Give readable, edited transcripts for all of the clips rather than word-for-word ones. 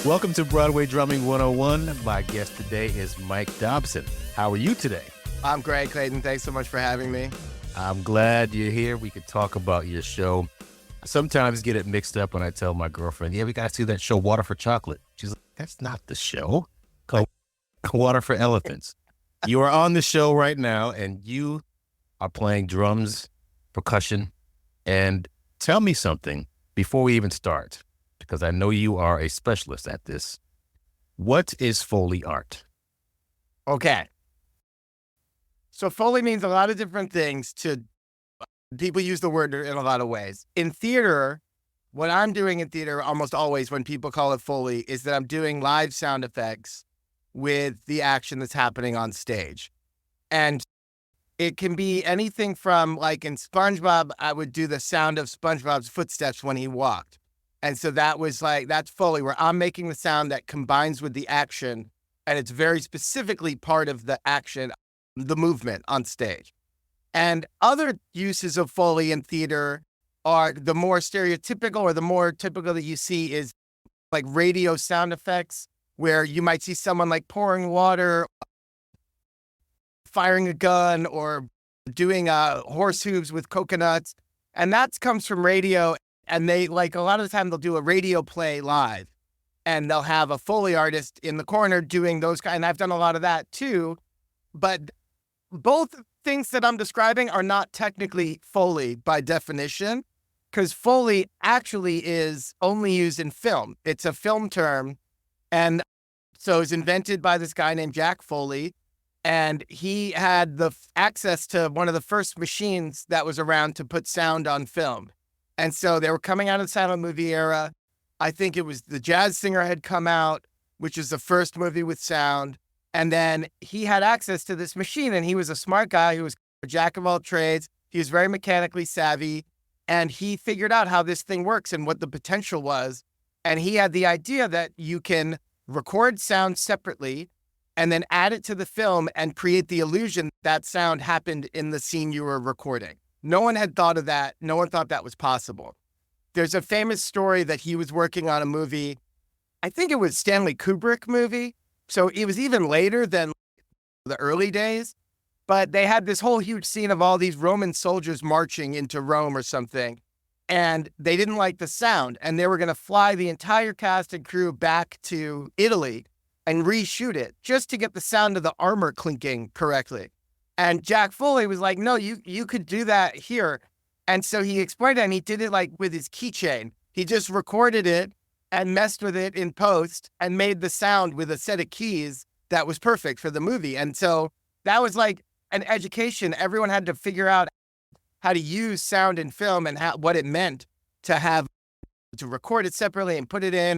Welcome to Broadway Drumming 101. My guest today is Mike Dobson. How are you today? I'm great, Clayton. Thanks so much for having me. I'm glad you're here. We could talk about your show. I sometimes get it mixed up when I tell my girlfriend, yeah, we got to see that show, Water for Chocolate. She's like, that's not the show. Called Water for Elephants. You are on the show right now, and you are playing drums, percussion, and tell me something before we even start, because I know you are a specialist at this. What is Foley art? Okay. So Foley means a lot of different things to people. Use the word in a lot of ways. In theater, what I'm doing in theater almost always when people call it Foley is that I'm doing live sound effects with the action that's happening on stage. And it can be anything from, like in SpongeBob, I would do the sound of SpongeBob's footsteps when he walked. And so that's Foley, where I'm making the sound that combines with the action. And it's very specifically part of the action, the movement on stage. And other uses of Foley in theater are the more stereotypical, or the more typical that you see is like radio sound effects, where you might see someone like pouring water, firing a gun, or doing horse hooves with coconuts. And that comes from radio. And they, like, a lot of the time they'll do a radio play live, and they'll have a Foley artist in the corner doing those kind. And I've done a lot of that too. But both things that I'm describing are not technically Foley by definition, because Foley actually is only used in film. It's a film term. And so it was invented by this guy named Jack Foley. And he had the access to one of the first machines that was around to put sound on film. And so they were coming out of the silent movie era. I think it was The Jazz Singer had come out, which is the first movie with sound. And then he had access to this machine, and he was a smart guy who was a jack of all trades. He was very mechanically savvy, and he figured out how this thing works and what the potential was. And he had the idea that you can record sound separately and then add it to the film and create the illusion that sound happened in the scene you were recording. No one had thought of that. No one thought that was possible. There's a famous story that he was working on a movie. I think it was Stanley Kubrick movie. So it was even later than the early days. But they had this whole huge scene of all these Roman soldiers marching into Rome or something. And they didn't like the sound. And they were going to fly the entire cast and crew back to Italy and reshoot it just to get the sound of the armor clinking correctly. And Jack Foley was like, no, you could do that here. And so he explained it, and he did it like with his keychain. He just recorded it and messed with it in post and made the sound with a set of keys that was perfect for the movie. And so that was like an education. Everyone had to figure out how to use sound in film and what it meant to record it separately and put it in.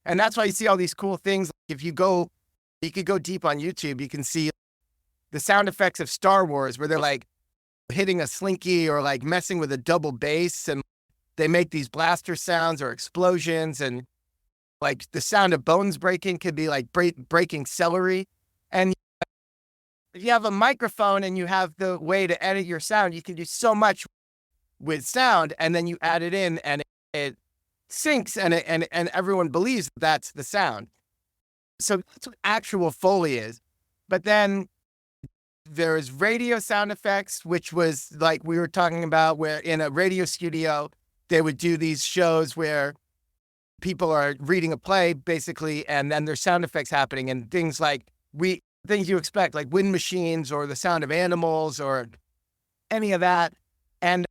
And that's why you see all these cool things. If you could go deep on YouTube, you can see the sound effects of Star Wars, where they're like hitting a slinky or like messing with a double bass, and they make these blaster sounds or explosions. And like the sound of bones breaking could be like breaking celery. And if you have a microphone and you have the way to edit your sound, you can do so much with sound, and then you add it in and it syncs, and everyone believes that's the sound. So that's what actual Foley is. But then there's radio sound effects, which was like we were talking about, where in a radio studio, they would do these shows where people are reading a play, basically, and then there's sound effects happening, and things you expect, like wind machines or the sound of animals or any of that. And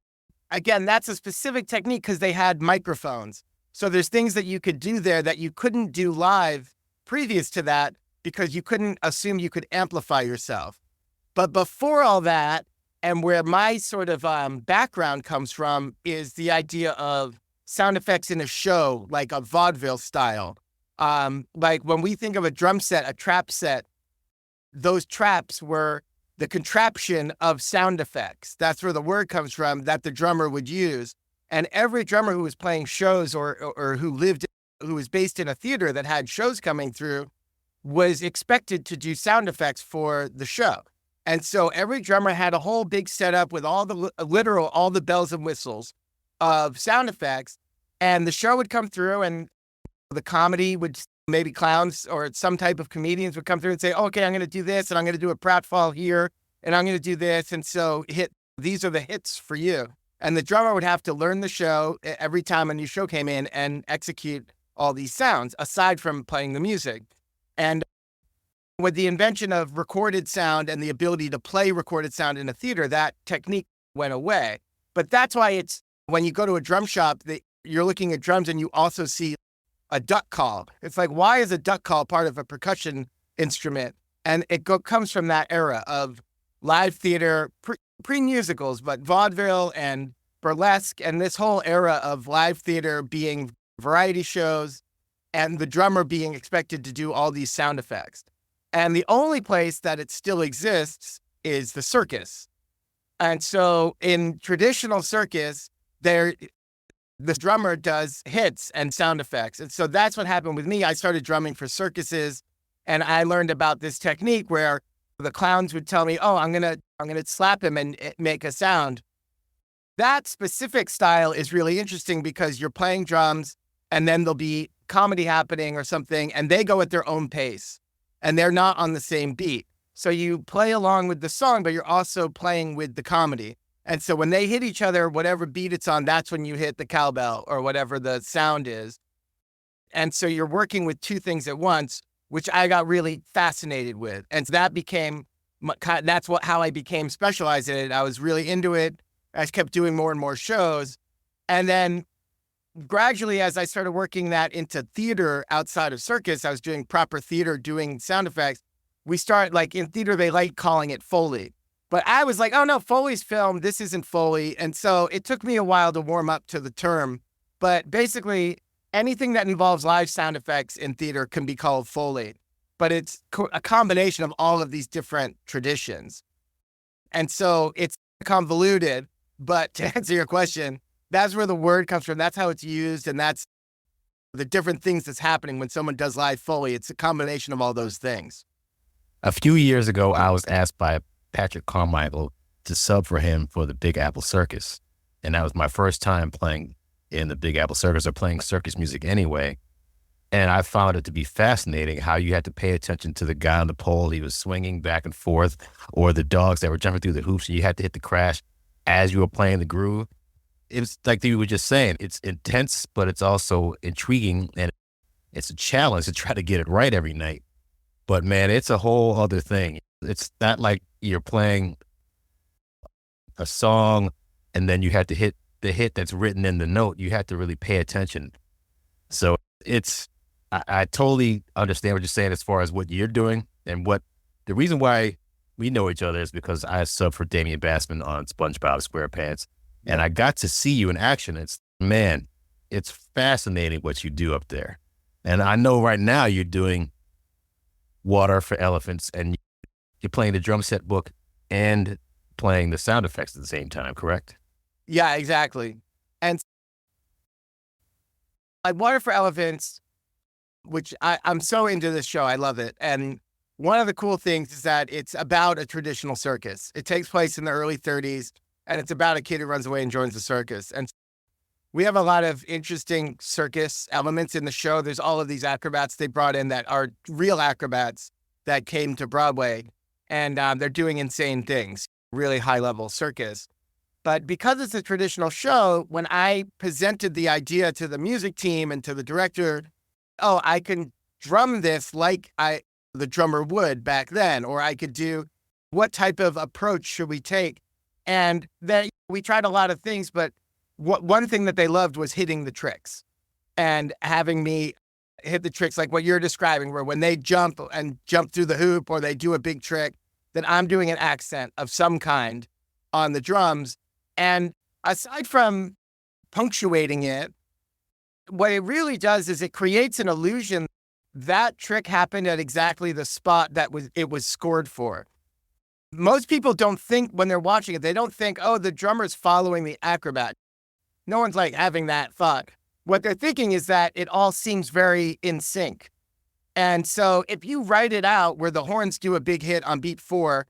again, that's a specific technique because they had microphones. So there's things that you could do there that you couldn't do live previous to that, because you couldn't assume you could amplify yourself. But before all that, and where my sort of background comes from, is the idea of sound effects in a show, like a vaudeville style. Like when we think of a drum set, a trap set, those traps were the contraption of sound effects. That's where the word comes from that the drummer would use. And every drummer who was playing shows or who was based in a theater that had shows coming through was expected to do sound effects for the show. And so every drummer had a whole big setup with all the bells and whistles of sound effects. And the show would come through, and the comedy would maybe clowns or some type of comedians would come through and say, oh, okay, I'm going to do this and I'm going to do a pratfall here and I'm going to do this. And so these are the hits for you. And the drummer would have to learn the show every time a new show came in and execute all these sounds aside from playing the music. And with the invention of recorded sound and the ability to play recorded sound in a theater, that technique went away. But that's why it's when you go to a drum shop, you're looking at drums and you also see a duck call. It's like, why is a duck call part of a percussion instrument? And it comes from that era of live theater, pre-musicals, but vaudeville and burlesque, and this whole era of live theater being variety shows and the drummer being expected to do all these sound effects. And the only place that it still exists is the circus. And so in traditional circus, the drummer does hits and sound effects. And so that's what happened with me. I started drumming for circuses, and I learned about this technique where the clowns would tell me, oh, I'm going to slap him and make a sound. That specific style is really interesting because you're playing drums and then there'll be comedy happening or something, and they go at their own pace and they're not on the same beat. So you play along with the song, but you're also playing with the comedy. And so when they hit each other, whatever beat it's on, that's when you hit the cowbell or whatever the sound is. And so you're working with two things at once, which I got really fascinated with. And so that's how I became specialized in it. I was really into it. I kept doing more and more shows. And then gradually, as I started working that into theater outside of circus, I was doing proper theater, doing sound effects. We start, like in theater, they like calling it Foley. But I was like, oh no, Foley's film, this isn't Foley. And so it took me a while to warm up to the term. But basically, anything that involves live sound effects in theater can be called Foley. But it's a combination of all of these different traditions. And so it's convoluted. But to answer your question, that's where the word comes from. That's how it's used. And that's the different things that's happening when someone does live Foley. It's a combination of all those things. A few years ago, I was asked by Patrick Carmichael to sub for him for the Big Apple Circus. And that was my first time playing in the Big Apple Circus or playing circus music anyway. And I found it to be fascinating how you had to pay attention to the guy on the pole. He was swinging back and forth, or the dogs that were jumping through the hoops. And you had to hit the crash as you were playing the groove. It was like you were just saying, it's intense, but it's also intriguing. And it's a challenge to try to get it right every night. But man, it's a whole other thing. It's not like you're playing a song and then you had to hit the hit that's written in the note. You have to really pay attention. So I totally understand what you're saying as far as what you're doing, and what the reason why we know each other is because I sub for Damien Bassman on SpongeBob SquarePants, and I got to see you in action. It's fascinating what you do up there. And I know right now you're doing Water for Elephants, and you're playing the drum set book and playing the sound effects at the same time, correct? Yeah, exactly. And like Water for Elephants, which I'm so into this show. I love it. And one of the cool things is that it's about a traditional circus. It takes place in the early 30s, and it's about a kid who runs away and joins the circus. And we have a lot of interesting circus elements in the show. There's all of these acrobats they brought in that are real acrobats that came to Broadway, and they're doing insane things, really high-level circus. But because it's a traditional show, when I presented the idea to the music team and to the director, oh, I can drum this like the drummer would back then, or I could do, what type of approach should we take? And then we tried a lot of things, but one thing that they loved was hitting the tricks and having me hit the tricks like what you're describing, where when they jump through the hoop or they do a big trick, that I'm doing an accent of some kind on the drums. And aside from punctuating it, what it really does is it creates an illusion that trick happened at exactly the spot that it was scored for. Most people don't think when they're watching it, they don't think, oh, the drummer's following the acrobat. No one's like having that thought. What they're thinking is that it all seems very in sync. And so if you write it out where the horns do a big hit on beat 4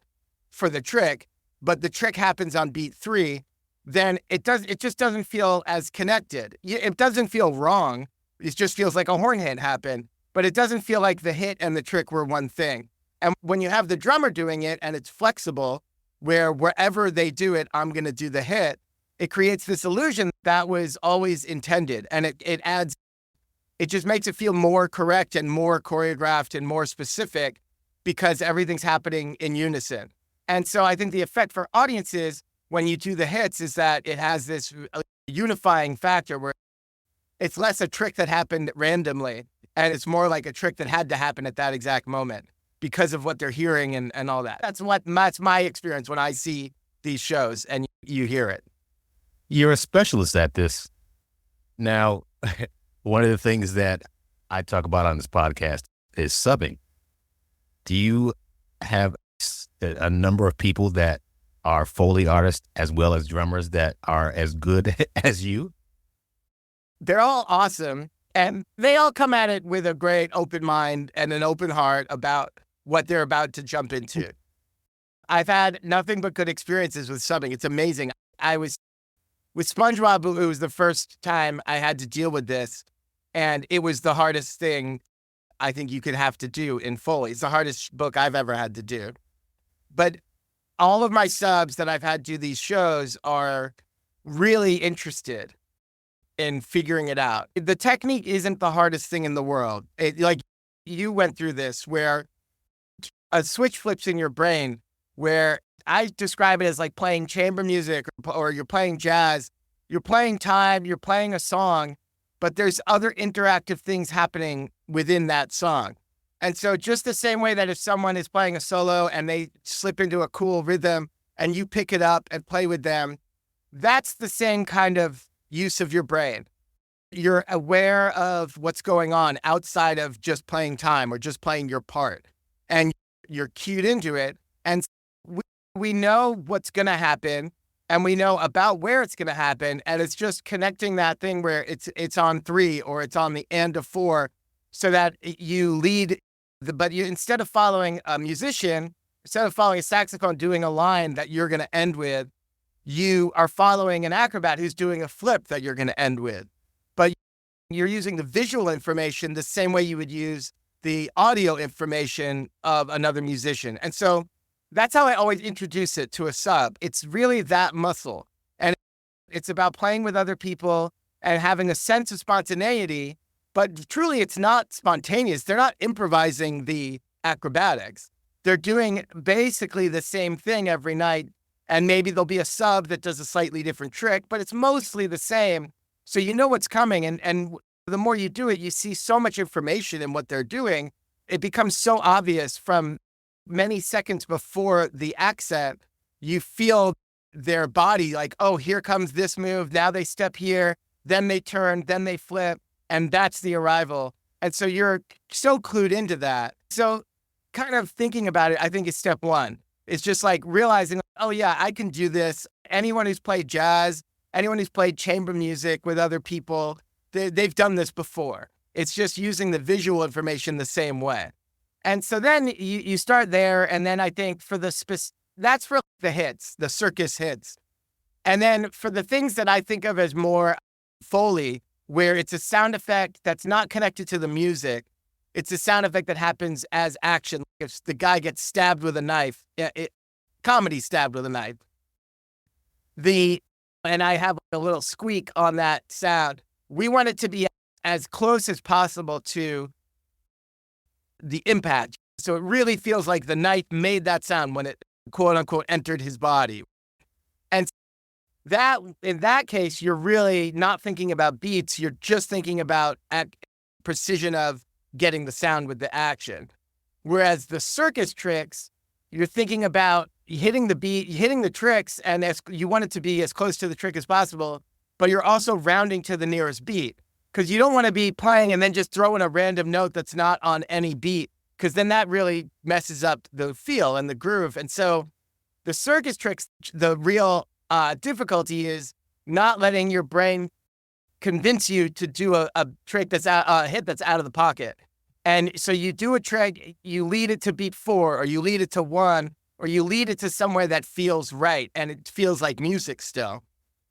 for the trick, but the trick happens on beat 3, then it just doesn't feel as connected. It doesn't feel wrong. It just feels like a horn hit happened. but it doesn't feel like the hit and the trick were one thing. And when you have the drummer doing it and it's flexible, where wherever they do it, I'm going to do the hit, it creates this illusion that was always intended. And it just makes it feel more correct and more choreographed and more specific because everything's happening in unison. And so I think the effect for audiences when you do the hits is that it has this unifying factor where it's less a trick that happened randomly, and it's more like a trick that had to happen at that exact moment because of what they're hearing and all that. That's my experience when I see these shows and you hear it. You're a specialist at this. Now, one of the things that I talk about on this podcast is subbing. Do you have a number of people that are Foley artists as well as drummers that are as good as you? They're all awesome, and they all come at it with a great open mind and an open heart about what they're about to jump into. I've had nothing but good experiences with subbing. It's amazing. I was with SpongeBob, it was the first time I had to deal with this, and it was the hardest thing I think you could have to do in Foley. It's the hardest book I've ever had to do. But all of my subs that I've had do these shows are really interested in figuring it out. The technique isn't the hardest thing in the world. Like you went through this where a switch flips in your brain where I describe it as like playing chamber music or you're playing jazz, you're playing time, you're playing a song, but there's other interactive things happening within that song. And so just the same way that if someone is playing a solo and they slip into a cool rhythm and you pick it up and play with them, that's the same kind of use of your brain. You're aware of what's going on outside of just playing time or just playing your part. And you're cued into it. And we know what's going to happen and we know about where it's going to happen. And it's just connecting that thing where it's on 3 or it's on the end of 4 so that you lead. But you, instead of following a musician, instead of following a saxophone doing a line that you're going to end with, you are following an acrobat who's doing a flip that you're going to end with. But you're using the visual information the same way you would use the audio information of another musician. And so that's how I always introduce it to a sub. It's really that muscle. And it's about playing with other people and having a sense of spontaneity. But truly, it's not spontaneous. They're not improvising the acrobatics. They're doing basically the same thing every night. And maybe there'll be a sub that does a slightly different trick, but it's mostly the same. So you know what's coming. And the more you do it, you see so much information in what they're doing. It becomes so obvious from many seconds before the accent. You feel their body like, oh, here comes this move. Now they step here, then they turn, then they flip. And that's the arrival. And so you're so clued into that. So kind of thinking about it, I think is step one. It's just like realizing, oh yeah, I can do this. Anyone who's played jazz, anyone who's played chamber music with other people, they've done this before. It's just using the visual information the same way. And so then you start there. And then I think for that's for the hits, the circus hits. And then for the things that I think of as more Foley, where it's a sound effect that's not connected to the music. It's a sound effect that happens as action. If the guy gets stabbed with a knife, comedy stabbed with a knife. And I have a little squeak on that sound. We want it to be as close as possible to the impact. So it really feels like the knife made that sound when it, quote unquote, entered his body. And that, in that case, you're really not thinking about beats. You're just thinking about precision of getting the sound with the action. Whereas the circus tricks, you're thinking about hitting the beat, hitting the tricks, and you want it to be as close to the trick as possible, but you're also rounding to the nearest beat because you don't want to be playing and then just throw in a random note that's not on any beat because then that really messes up the feel and the groove. And so the circus tricks, the real difficulty is not letting your brain convince you to do a trick that's a hit that's out of the pocket. And so you do a trick, you lead it to beat 4, or you lead it to 1, or you lead it to somewhere that feels right and it feels like music still.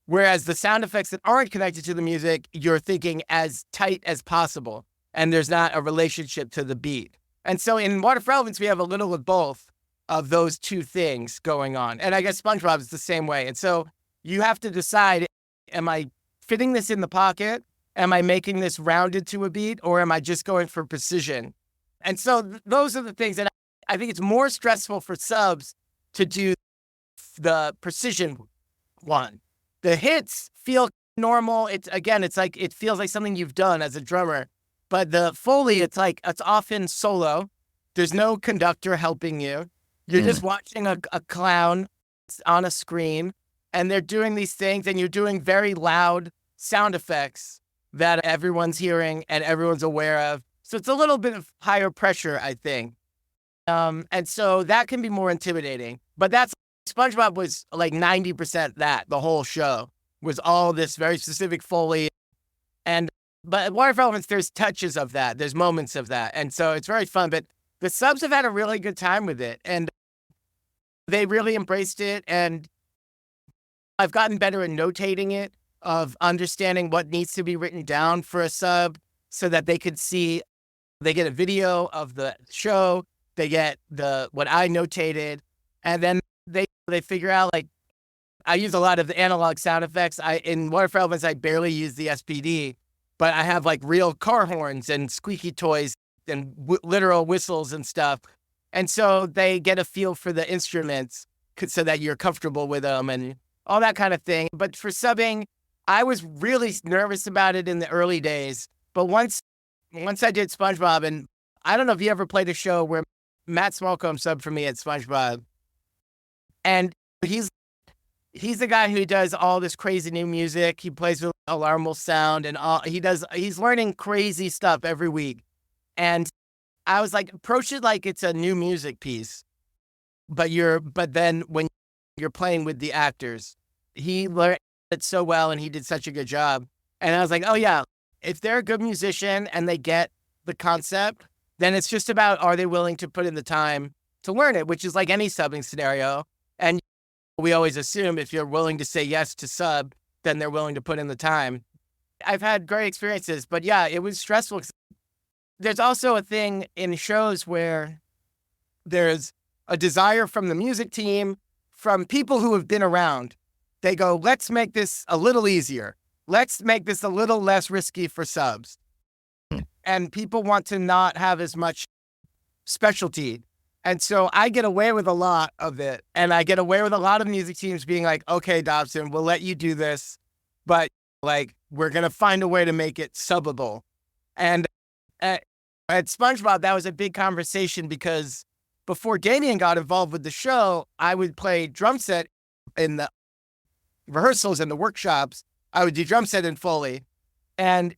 Whereas the sound effects that aren't connected to the music, you're thinking as tight as possible. and there's not a relationship to the beat. And so in Water for Elephants, we have a little of both of those two things going on. And I guess SpongeBob is the same way. And so you have to decide, am I fitting this in the pocket? Am I making this rounded to a beat, or am I just going for precision? And so those are the things that I think it's more stressful for subs to do the precision one. The hits feel normal. It's like, it feels like something you've done as a drummer. But the Foley, it's often solo. There's no conductor helping you. You're just watching a clown on a screen, and they're doing these things, and you're doing very loud sound effects that everyone's hearing and everyone's aware of. So it's a little bit of higher pressure, I think. And so that can be more intimidating. But SpongeBob was like 90% that. The whole show was all this very specific Foley. But Water for Elephants, there's touches of that. There's moments of that. And so it's very fun. But the subs have had a really good time with it. And they really embraced it. And I've gotten better at notating it, of understanding what needs to be written down for a sub so that they could see. They get a video of the show. They get what I notated. And then they figure out, like, I use a lot of the analog sound effects. In Water for Elephants, I barely use the SPD. But I have like real car horns and squeaky toys and literal whistles and stuff. And so they get a feel for the instruments so that you're comfortable with them and all that kind of thing. But for subbing, I was really nervous about it in the early days. But once I did SpongeBob, and I don't know if you ever played a show where Matt Smallcombe subbed for me at SpongeBob. And he's the guy who does all this crazy new music. He plays with alarmable sound and he's learning crazy stuff every week. And I was like, approach it like it's a new music piece. But then when you're playing with the actors, he learned it so well and he did such a good job. And I was like, oh yeah, if they're a good musician and they get the concept, then it's just about, are they willing to put in the time to learn it, which is like any subbing scenario. And we always assume if you're willing to say yes to sub, then they're willing to put in the time. I've had great experiences, but yeah, it was stressful. There's also a thing in shows where there's a desire from the music team, from people who have been around. They go, let's make this a little easier. Let's make this a little less risky for subs. And people want to not have as much specialty. And so I get away with a lot of it. And I get away with a lot of music teams being like, okay, Dobson, we'll let you do this, but like, we're going to find a way to make it subbable. And at SpongeBob, that was a big conversation because before Damien got involved with the show, I would play drum set in the rehearsals and the workshops. I would do drum set in Foley. And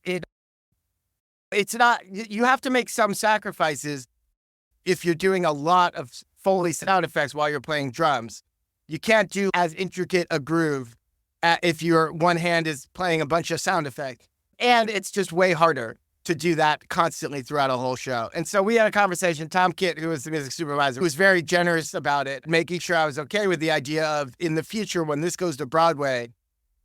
it's not, you have to make some sacrifices if you're doing a lot of Foley sound effects while you're playing drums. You can't do as intricate a groove if your one hand is playing a bunch of sound effects. And it's just way harder to do that constantly throughout a whole show. And so we had a conversation. Tom Kitt, who was the music supervisor, was very generous about it, making sure I was okay with the idea of, in the future, when this goes to Broadway,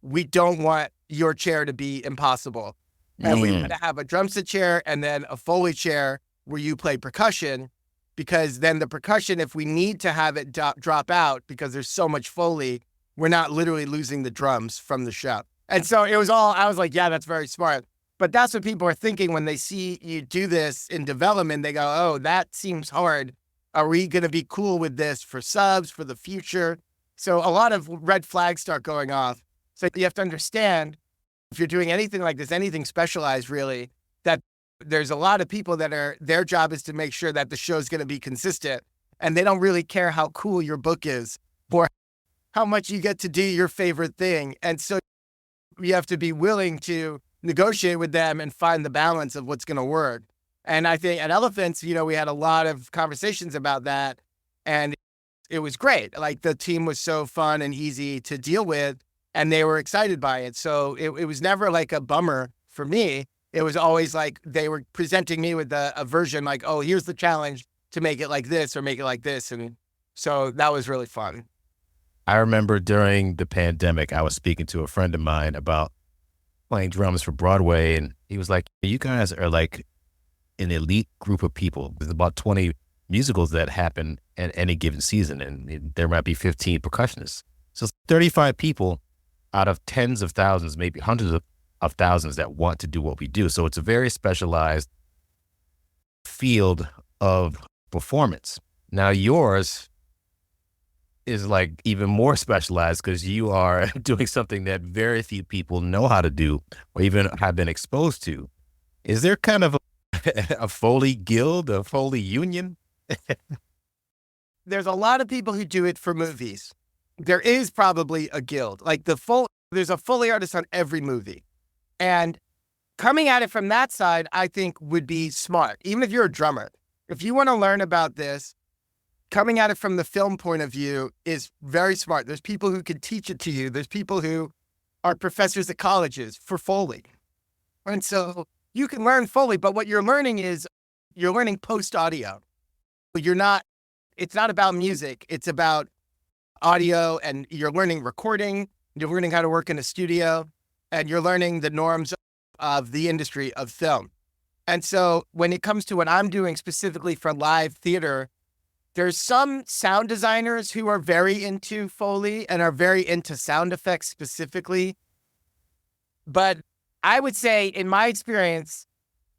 we don't want your chair to be impossible. And we want to have a drum set chair and then a Foley chair where you play percussion, because then the percussion, if we need to have it drop out because there's so much Foley, we're not literally losing the drums from the show. And so it was all, I was like, yeah, that's very smart. But that's what people are thinking when they see you do this in development. They go, oh, that seems hard. Are we going to be cool with this for subs, for the future? So a lot of red flags start going off. So you have to understand, if you're doing anything like this, anything specialized really, that there's a lot of people that their job is to make sure that the show's going to be consistent. And they don't really care how cool your book is or how much you get to do your favorite thing. And so you have to be willing to negotiate with them and find the balance of what's going to work. And I think at Elephants, we had a lot of conversations about that, and it was great. Like, the team was so fun and easy to deal with, and they were excited by it. So it was never like a bummer for me. It was always like they were presenting me with a version like, oh, here's the challenge to make it like this or make it like this. And so that was really fun. I remember during the pandemic, I was speaking to a friend of mine about playing drums for Broadway, and he was like, you guys are like an elite group of people. There's about 20 musicals that happen at any given season, and there might be 15 percussionists. So it's 35 people out of tens of thousands, maybe hundreds of thousands that want to do what we do. So it's a very specialized field of performance. Now yours is like even more specialized because you are doing something that very few people know how to do or even have been exposed to. Is there kind of a Foley guild, a Foley union? There's a lot of people who do it for movies. There is probably a guild. Like there's a Foley artist on every movie. And coming at it from that side, I think would be smart. Even if you're a drummer, if you want to learn about this, coming at it from the film point of view is very smart. There's people who can teach it to you. There's people who are professors at colleges for Foley. And so you can learn Foley, but what you're learning is you're learning post audio. It's not about music. It's about audio, and you're learning recording. You're learning how to work in a studio, and you're learning the norms of the industry of film. And so when it comes to what I'm doing specifically for live theater, there's some sound designers who are very into Foley and are very into sound effects specifically. But I would say, in my experience,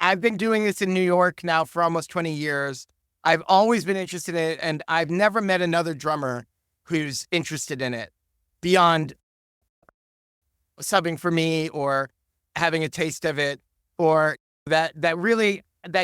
I've been doing this in New York now for almost 20 years. I've always been interested in it, and I've never met another drummer who's interested in it beyond subbing for me or having a taste of it, or that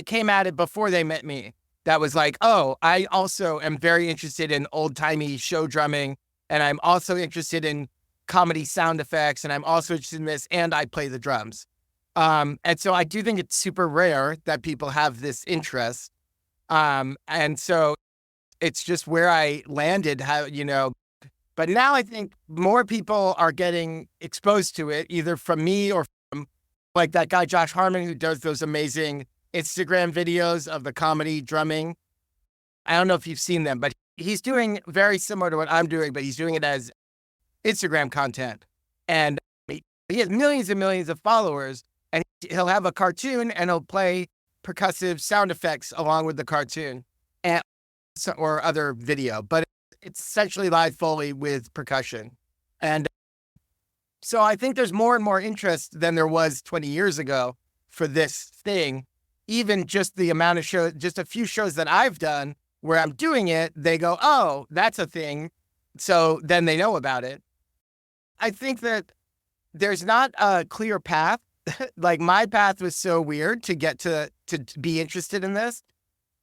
came at it before they met me. That was like, oh, I also am very interested in old-timey show drumming, and I'm also interested in comedy sound effects, and I'm also interested in this, and I play the drums. And so I do think it's super rare that people have this interest. And so it's just where I landed, but now I think more people are getting exposed to it, either from me or from like that guy, Josh Harmon, who does those amazing Instagram videos of the comedy drumming. I don't know if you've seen them, but he's doing very similar to what I'm doing, but he's doing it as Instagram content. And he has millions and millions of followers, and he'll have a cartoon and he'll play percussive sound effects along with the cartoon or other video, but it's essentially live Foley with percussion. And so I think there's more and more interest than there was 20 years ago for this thing. Even just the amount of shows, just a few shows that I've done where I'm doing it, they go, oh, that's a thing. So then they know about it. I think that there's not a clear path. Like my path was so weird to get to be interested in this.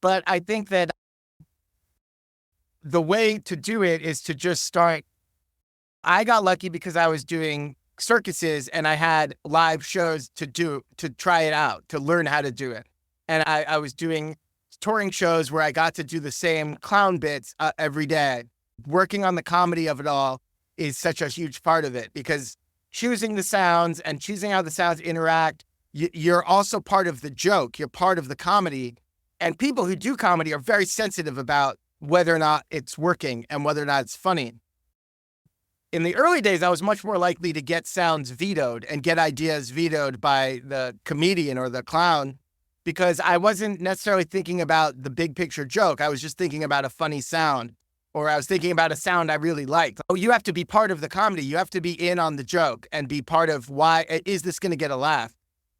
But I think that the way to do it is to just start. I got lucky because I was doing circuses and I had live shows to try it out, to learn how to do it. And I was doing touring shows where I got to do the same clown bits every day. Working on the comedy of it all is such a huge part of it, because choosing the sounds and choosing how the sounds interact, you're also part of the joke. You're part of the comedy. And people who do comedy are very sensitive about whether or not it's working and whether or not it's funny. In the early days, I was much more likely to get sounds vetoed and get ideas vetoed by the comedian or the clown, because I wasn't necessarily thinking about the big picture joke. I was just thinking about a funny sound, or I was thinking about a sound I really liked. Oh, you have to be part of the comedy. You have to be in on the joke and be part of why is this going to get a laugh?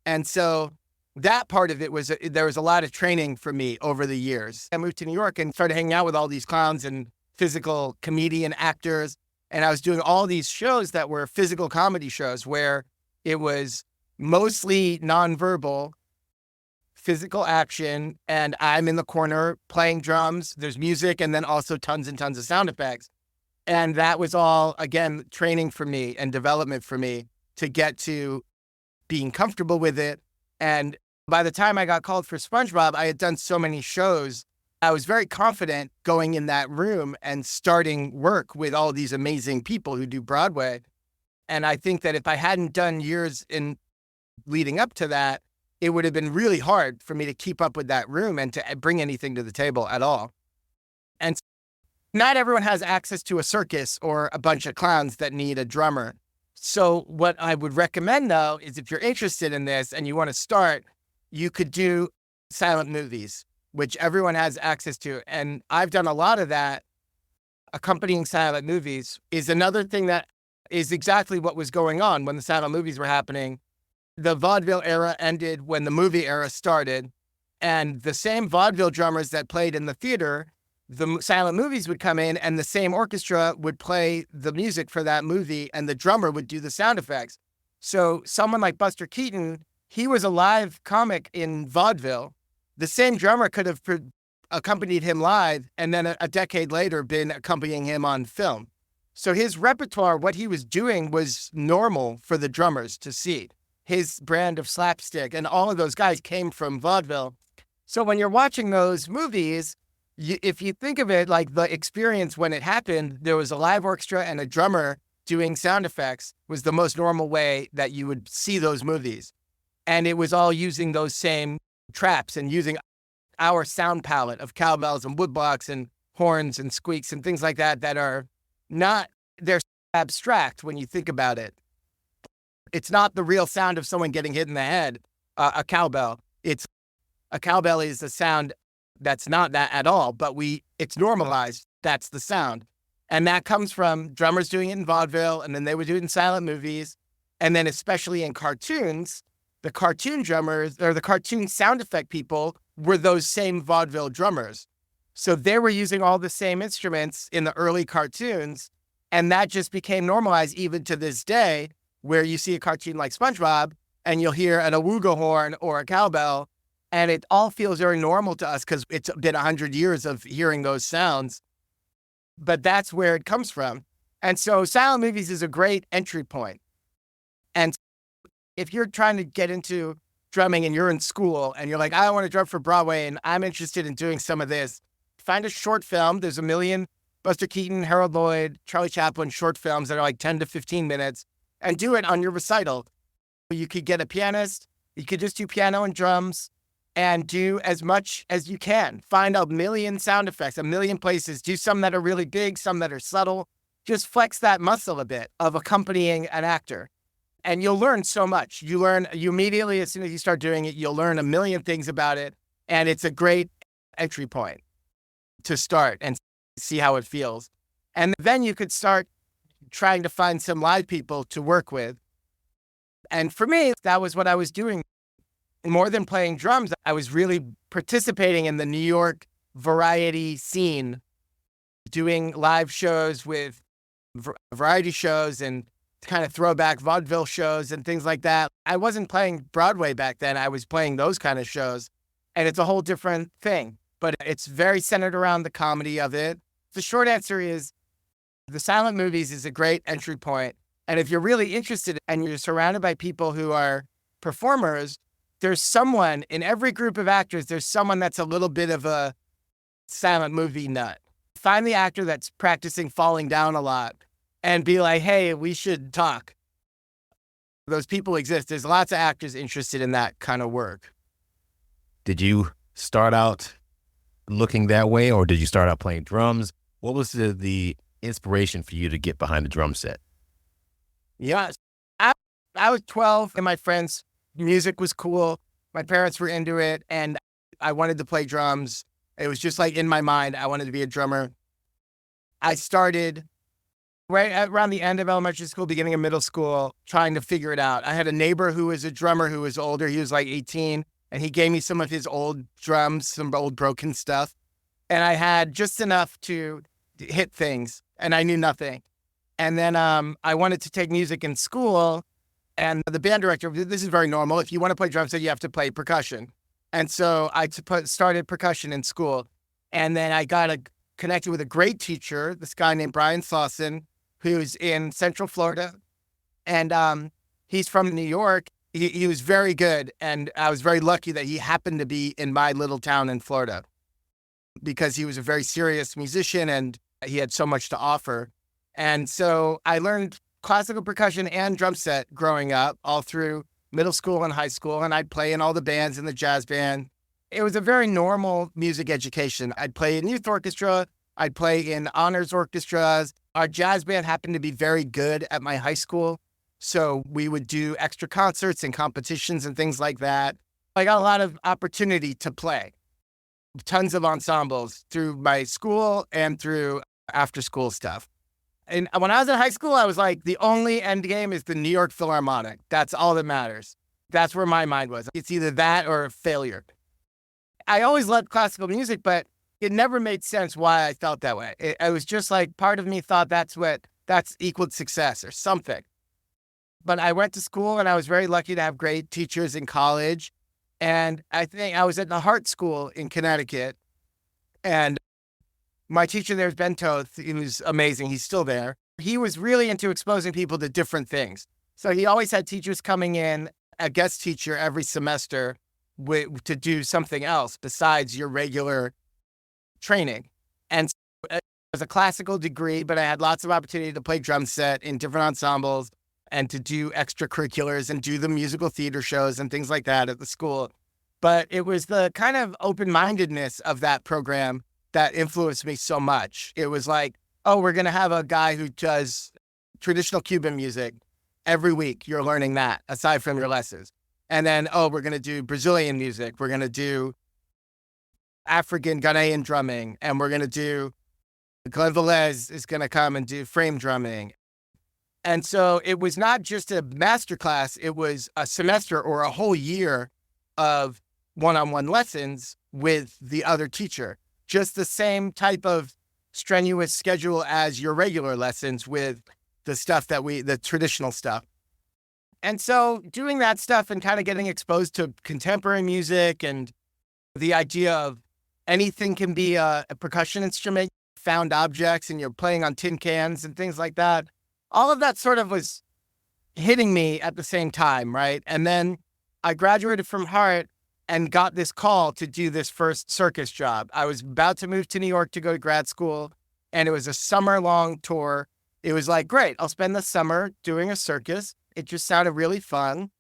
And so that part of it was, there was a lot of training for me over the years. I moved to New York and started hanging out with all these clowns and physical comedian actors. And I was doing all these shows that were physical comedy shows where it was mostly nonverbal, physical action, and I'm in the corner playing drums. There's music, and then also tons and tons of sound effects. And that was all, again, training for me and development for me to get to being comfortable with it. And by the time I got called for SpongeBob, I had done so many shows. I was very confident going in that room and starting work with all these amazing people who do Broadway. And I think that if I hadn't done years in leading up to that, it would have been really hard for me to keep up with that room and to bring anything to the table at all. And not everyone has access to a circus or a bunch of clowns that need a drummer. So what I would recommend, though, is if you're interested in this and you want to start, you could do silent movies, which everyone has access to. And I've done a lot of that. Accompanying silent movies is another thing that is exactly what was going on when the silent movies were happening. The vaudeville era ended when the movie era started, and the same vaudeville drummers that played in the theater, the silent movies would come in, and the same orchestra would play the music for that movie, and the drummer would do the sound effects. So someone like Buster Keaton, he was a live comic in vaudeville. The same drummer could have accompanied him live, and then a decade later been accompanying him on film. So his repertoire, what he was doing, was normal for the drummers to see. His brand of slapstick and all of those guys came from vaudeville. So when you're watching those movies, if you think of it like the experience when it happened, there was a live orchestra and a drummer doing sound effects was the most normal way that you would see those movies. And it was all using those same traps and using our sound palette of cowbells and woodblocks and horns and squeaks and things like that that are not, they're abstract when you think about it. It's not the real sound of someone getting hit in the head, a cowbell. A cowbell is a sound that's not that at all, but it's normalized. That's the sound. And that comes from drummers doing it in vaudeville, and then they would do it in silent movies. And then especially in cartoons, the cartoon drummers or the cartoon sound effect people were those same vaudeville drummers. So they were using all the same instruments in the early cartoons, and that just became normalized even to this day, where you see a cartoon like SpongeBob and you'll hear an awooga horn or a cowbell, and it all feels very normal to us because it's been 100 years of hearing those sounds. But that's where it comes from. And so silent movies is a great entry point. And if you're trying to get into drumming and you're in school and you're like, I want to drum for Broadway and I'm interested in doing some of this, find a short film. There's a million Buster Keaton, Harold Lloyd, Charlie Chaplin short films that are like 10 to 15 minutes, and do it on your recital. You could get a pianist. You could just do piano and drums and do as much as you can. Find a million sound effects, a million places. Do some that are really big, some that are subtle. Just flex that muscle a bit of accompanying an actor. And you'll learn so much. You immediately, as soon as you start doing it, you'll learn a million things about it. And it's a great entry point to start and see how it feels. And then you could start trying to find some live people to work with. And for me, that was what I was doing. More than playing drums, I was really participating in the New York variety scene, doing live shows with variety shows and kind of throwback vaudeville shows and things like that. I wasn't playing Broadway back then. I was playing those kind of shows, and it's a whole different thing, but it's very centered around the comedy of it. The short answer is the silent movies is a great entry point. And if you're really interested and you're surrounded by people who are performers, there's someone in every group of actors, there's someone that's a little bit of a silent movie nut. Find the actor that's practicing falling down a lot and be like, hey, we should talk. Those people exist. There's lots of actors interested in that kind of work. Did you start out looking that way, or did you start out playing drums? What was the inspiration for you to get behind the drum set? Yeah, I was 12 and my friends' music was cool. My parents were into it and I wanted to play drums. It was just like in my mind, I wanted to be a drummer. I started right around the end of elementary school, beginning of middle school, trying to figure it out. I had a neighbor who was a drummer who was older. He was like 18 and he gave me some of his old drums, some old broken stuff. And I had just enough to hit things and I knew nothing. And then I wanted to take music in school, and the band director, this is very normal. If you want to play drums, you have to play percussion. And so I started percussion in school. And then I got connected with a great teacher, this guy named Brian Slauson, who's in Central Florida. And he's from New York. He was very good. And I was very lucky that he happened to be in my little town in Florida because he was a very serious musician and he had so much to offer. And so I learned classical percussion and drum set growing up all through middle school and high school. And I'd play in all the bands in the jazz band. It was a very normal music education. I'd play in youth orchestra. I'd play in honors orchestras. Our jazz band happened to be very good at my high school. So we would do extra concerts and competitions and things like that. I got a lot of opportunity to play, tons of ensembles through my school and through after school stuff. And when I was in high school, I was like, the only end game is the New York Philharmonic. That's all that matters. That's where my mind was. It's either that or failure. I always loved classical music, but it never made sense why I felt that way. It was just like part of me thought that's equaled success or something. But I went to school and I was very lucky to have great teachers in college. And I think I was at the Hartt School in Connecticut. And my teacher there is Ben Toth. He was amazing. He's still there. He was really into exposing people to different things. So he always had teachers coming in, a guest teacher every semester to do something else besides your regular training. And so it was a classical degree, but I had lots of opportunity to play drum set in different ensembles and to do extracurriculars and do the musical theater shows and things like that at the school. But it was the kind of open-mindedness of that program that influenced me so much. It was like, oh, we're going to have a guy who does traditional Cuban music every week. You're learning that aside from your lessons. And then, oh, we're going to do Brazilian music. We're going to do African Ghanaian drumming. And we're going to do, Glenn Velez is going to come and do frame drumming. And so it was not just a masterclass. It was a semester or a whole year of one-on-one lessons with the other teacher. Just the same type of strenuous schedule as your regular lessons with the stuff the traditional stuff. And so doing that stuff and kind of getting exposed to contemporary music and the idea of anything can be a percussion instrument, found objects, and you're playing on tin cans and things like that. All of that sort of was hitting me at the same time, right? And then I graduated from Hartt and got this call to do this first circus job. I was about to move to New York to go to grad school, and it was a summer-long tour. It was like, great, I'll spend the summer doing a circus. It just sounded really fun.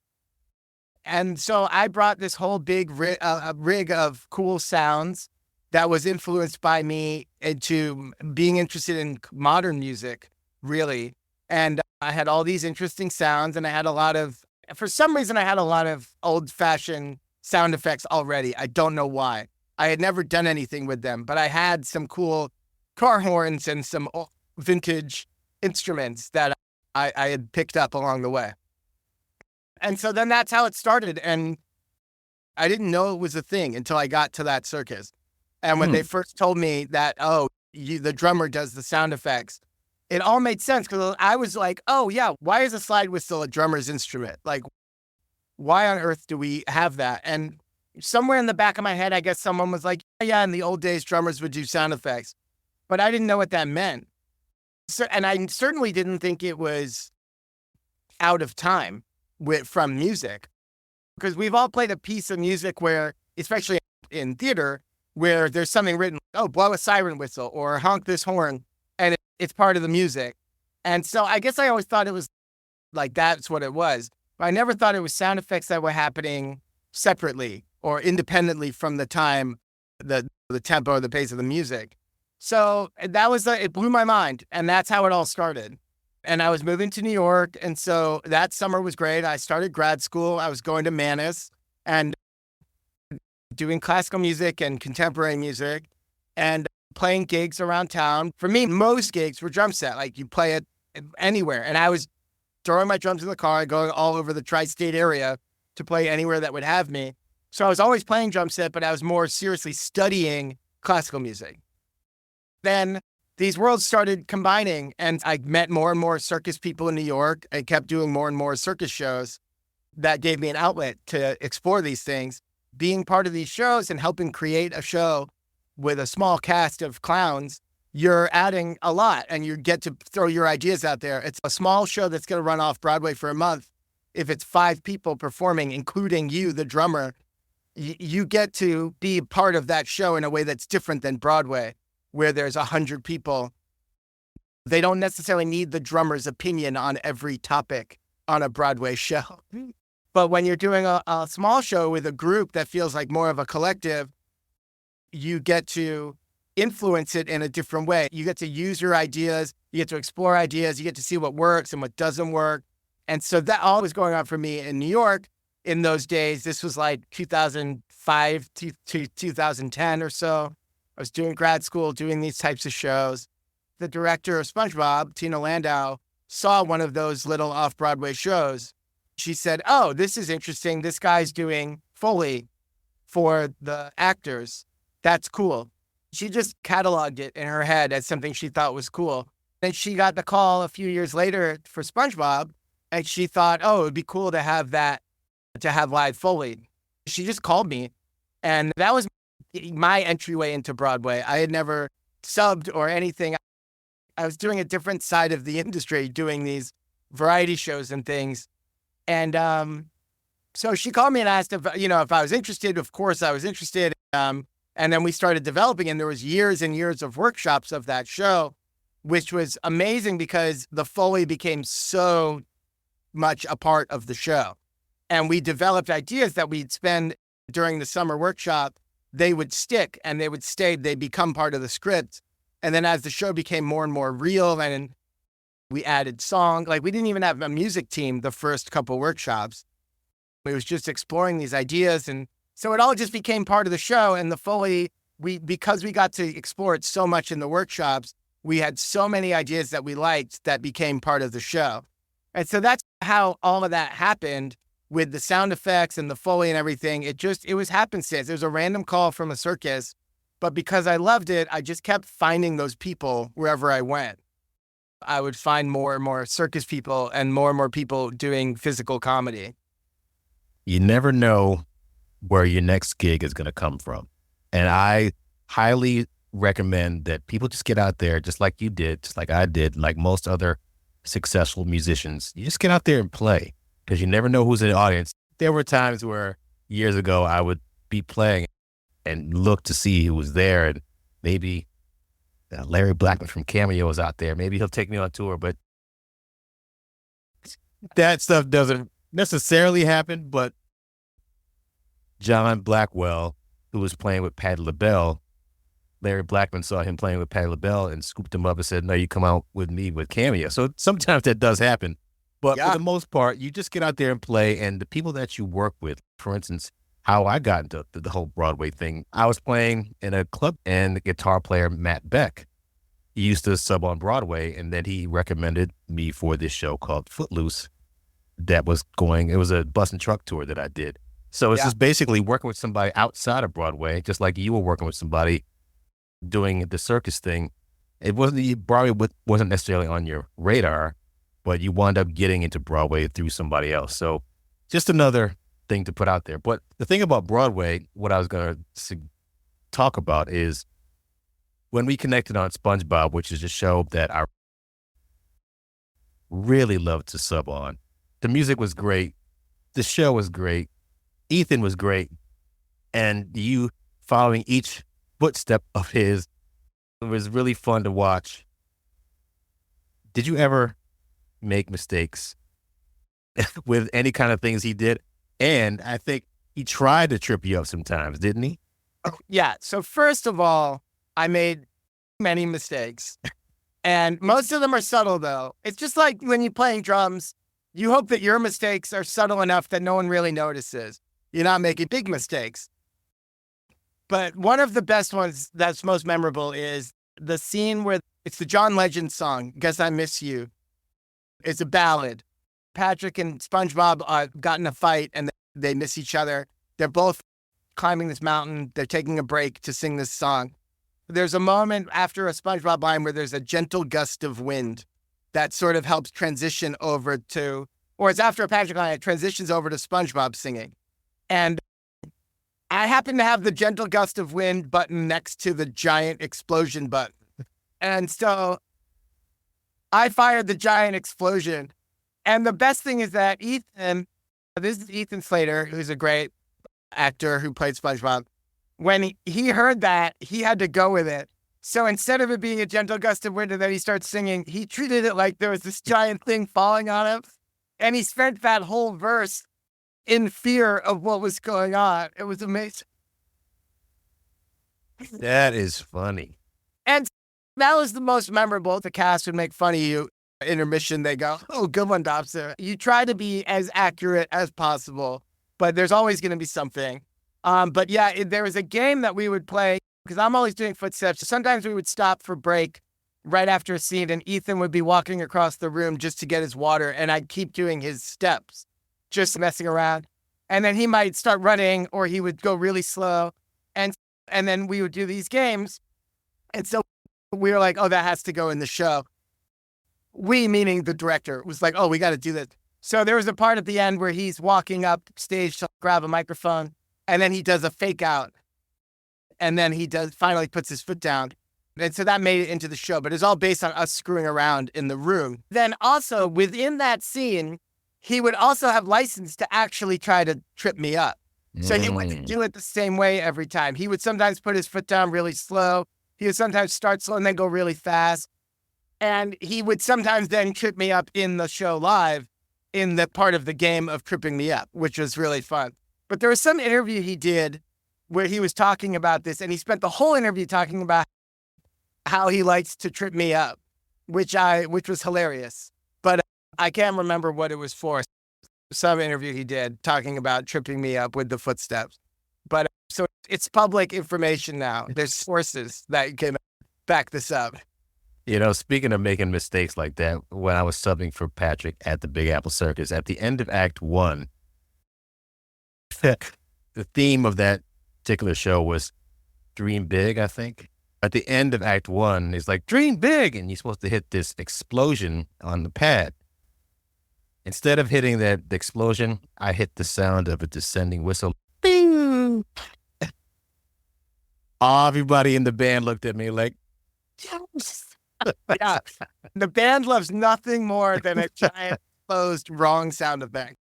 And so I brought this whole big rig of cool sounds that was influenced by me into being interested in modern music, really. And I had all these interesting sounds, and for some reason, I had a lot of old-fashioned sound effects already. I don't know why. I had never done anything with them, but I had some cool car horns and some vintage instruments that I had picked up along the way. And so then that's how it started. And I didn't know it was a thing until I got to that circus. And when they first told me that, the drummer does the sound effects, it all made sense because I was like, oh, yeah, why is a slide whistle a drummer's instrument? Like, why on earth do we have that? And somewhere in the back of my head, I guess someone was like, yeah, in the old days, drummers would do sound effects. But I didn't know what that meant. So, and I certainly didn't think it was out of time from music. Because we've all played a piece of music where, especially in theater, where there's something written, oh, blow a siren whistle or honk this horn, and it's part of the music. And so I guess I always thought it was like that's what it was. But I never thought it was sound effects that were happening separately or independently from the time, the tempo or the pace of the music. So that was, it blew my mind. And that's how it all started. And I was moving to New York. And so that summer was great. I started grad school. I was going to Manus and doing classical music and contemporary music and playing gigs around town. For me, most gigs were drum set. Like you play it anywhere. And I was throwing my drums in the car and going all over the tri-state area to play anywhere that would have me. So I was always playing drum set, but I was more seriously studying classical music. Then these worlds started combining, and I met more and more circus people in New York. I kept doing more and more circus shows that gave me an outlet to explore these things. Being part of these shows and helping create a show with a small cast of clowns, you're adding a lot and you get to throw your ideas out there. It's a small show that's going to run off Broadway for a month. If it's 5 people performing, including you, the drummer, you get to be part of that show in a way that's different than Broadway, where there's 100 people. They don't necessarily need the drummer's opinion on every topic on a Broadway show. But when you're doing a small show with a group that feels like more of a collective, you get to influence it in a different way. You get to use your ideas. You get to explore ideas. You get to see what works and what doesn't work. And so that all was going on for me in New York. in those days. This was like 2005 to 2010 or so. I was doing grad school, doing these types of shows. The director of SpongeBob, Tina Landau, saw one of those little off-Broadway shows. She said, oh, this is interesting. This guy's doing Foley for the actors. That's cool. She just cataloged it in her head as something she thought was cool. Then she got the call a few years later for SpongeBob, and she thought, oh, it would be cool to have that, to have live Foley. She just called me, and that was my entryway into Broadway. I had never subbed or anything. I was doing a different side of the industry, doing these variety shows and things. And so she called me and asked if I was interested. Of course, I was interested. And then we started developing, and there was years and years of workshops of that show, which was amazing because the Foley became so much a part of the show. And we developed ideas that we'd spend during the summer workshop. They would stick and they would stay. They become part of the script. And then as the show became more and more real, and we added song, like we didn't even have a music team the first couple workshops. It was just exploring these ideas. And so it all just became part of the show. And the Foley, because we got to explore it so much in the workshops, we had so many ideas that we liked that became part of the show. And so that's how all of that happened with the sound effects and the Foley and everything. It was happenstance. It was a random call from a circus. But because I loved it, I just kept finding those people wherever I went. I would find more and more circus people and more people doing physical comedy. You never know where your next gig is going to come from. And I highly recommend that people just get out there, just like you did, just like I did, like most other successful musicians. You just get out there and play, because you never know who's in the audience. There were times where years ago I would be playing and look to see who was there, and maybe Larry Blackman from Cameo was out there. Maybe he'll take me on tour, but that stuff doesn't necessarily happen. But John Blackwell, who was playing with Patti LaBelle, Larry Blackman saw him playing with Patti LaBelle and scooped him up and said, no, you come out with me with Cameo. So sometimes that does happen. But for the most part, you just get out there and play, and the people that you work with, for instance, how I got into the whole Broadway thing. I was playing in a club, and the guitar player, Matt Beck, he used to sub on Broadway, and then he recommended me for this show called Footloose that was going, it was a bus and truck tour that I did. So it's just basically working with somebody outside of Broadway, just like you were working with somebody doing the circus thing. It wasn't, Broadway wasn't necessarily on your radar, but you wound up getting into Broadway through somebody else. So just another thing to put out there. But the thing about Broadway, what I was going to talk about is when we connected on SpongeBob, which is a show that I really loved to sub on. The music was great. The show was great. Ethan was great. And you following each footstep of his, it was really fun to watch. Did you ever make mistakes with any kind of things he did? And I think he tried to trip you up sometimes, didn't he? Yeah. So first of all, I made many mistakes. And most of them are subtle, though. It's just like when you're playing drums, you hope that your mistakes are subtle enough that no one really notices. You're not making big mistakes. But one of the best ones that's most memorable is the scene where it's the John Legend song, Guess I Miss You. It's a ballad. Patrick and SpongeBob got in a fight and they miss each other. They're both climbing this mountain. They're taking a break to sing this song. There's a moment after a SpongeBob line where there's a gentle gust of wind that sort of helps transition over to, or it's after a Patrick line, it transitions over to SpongeBob singing. And I happen to have the gentle gust of wind button next to the giant explosion button. And so I fired the giant explosion. And the best thing is that Ethan, this is Ethan Slater, who's a great actor who played SpongeBob. When he heard that, he had to go with it. So instead of it being a gentle gust of wind and then he starts singing, he treated it like there was this giant thing falling on him. And he spent that whole verse in fear of what was going on. It was amazing. That is funny. And that was the most memorable. The cast would make fun of you. Intermission, they go, oh, good one, Dobson. You try to be as accurate as possible. but there's always going to be something. But yeah, there was a game that we would play because I'm always doing footsteps. So sometimes we would stop for break right after a scene, and Ethan would be walking across the room just to get his water, and I'd keep doing his steps, just messing around. And then he might start running, or he would go really slow. And then we would do these games. And so we were like, oh, that has to go in the show. We, meaning the director, was like, oh, we got to do this. So there was a part at the end where he's walking up stage to grab a microphone, and then he does a fake out. And then he finally puts his foot down. And so that made it into the show, but it's all based on us screwing around in the room. Then also within that scene, he would also have license to actually try to trip me up. So he wouldn't do it the same way every time. He would sometimes put his foot down really slow. He would sometimes start slow and then go really fast. And he would sometimes then trip me up in the show live in the part of the game of tripping me up, which was really fun. But there was some interview he did where he was talking about this, and he spent the whole interview talking about how he likes to trip me up, which was hilarious. But I can't remember what it was for. Some interview he did talking about tripping me up with the footsteps. But so it's public information now. There's sources that can back this up. You know, speaking of making mistakes like that, when I was subbing for Patrick at the Big Apple Circus, at the end of Act 1, the theme of that particular show was Dream Big, I think. At the end of Act 1, it's like, dream big, and you're supposed to hit this explosion on the pad. Instead of hitting that explosion, I hit the sound of a descending whistle. Bing! Everybody in the band looked at me like, yes. Yeah, the band loves nothing more than a giant closed wrong sound effect.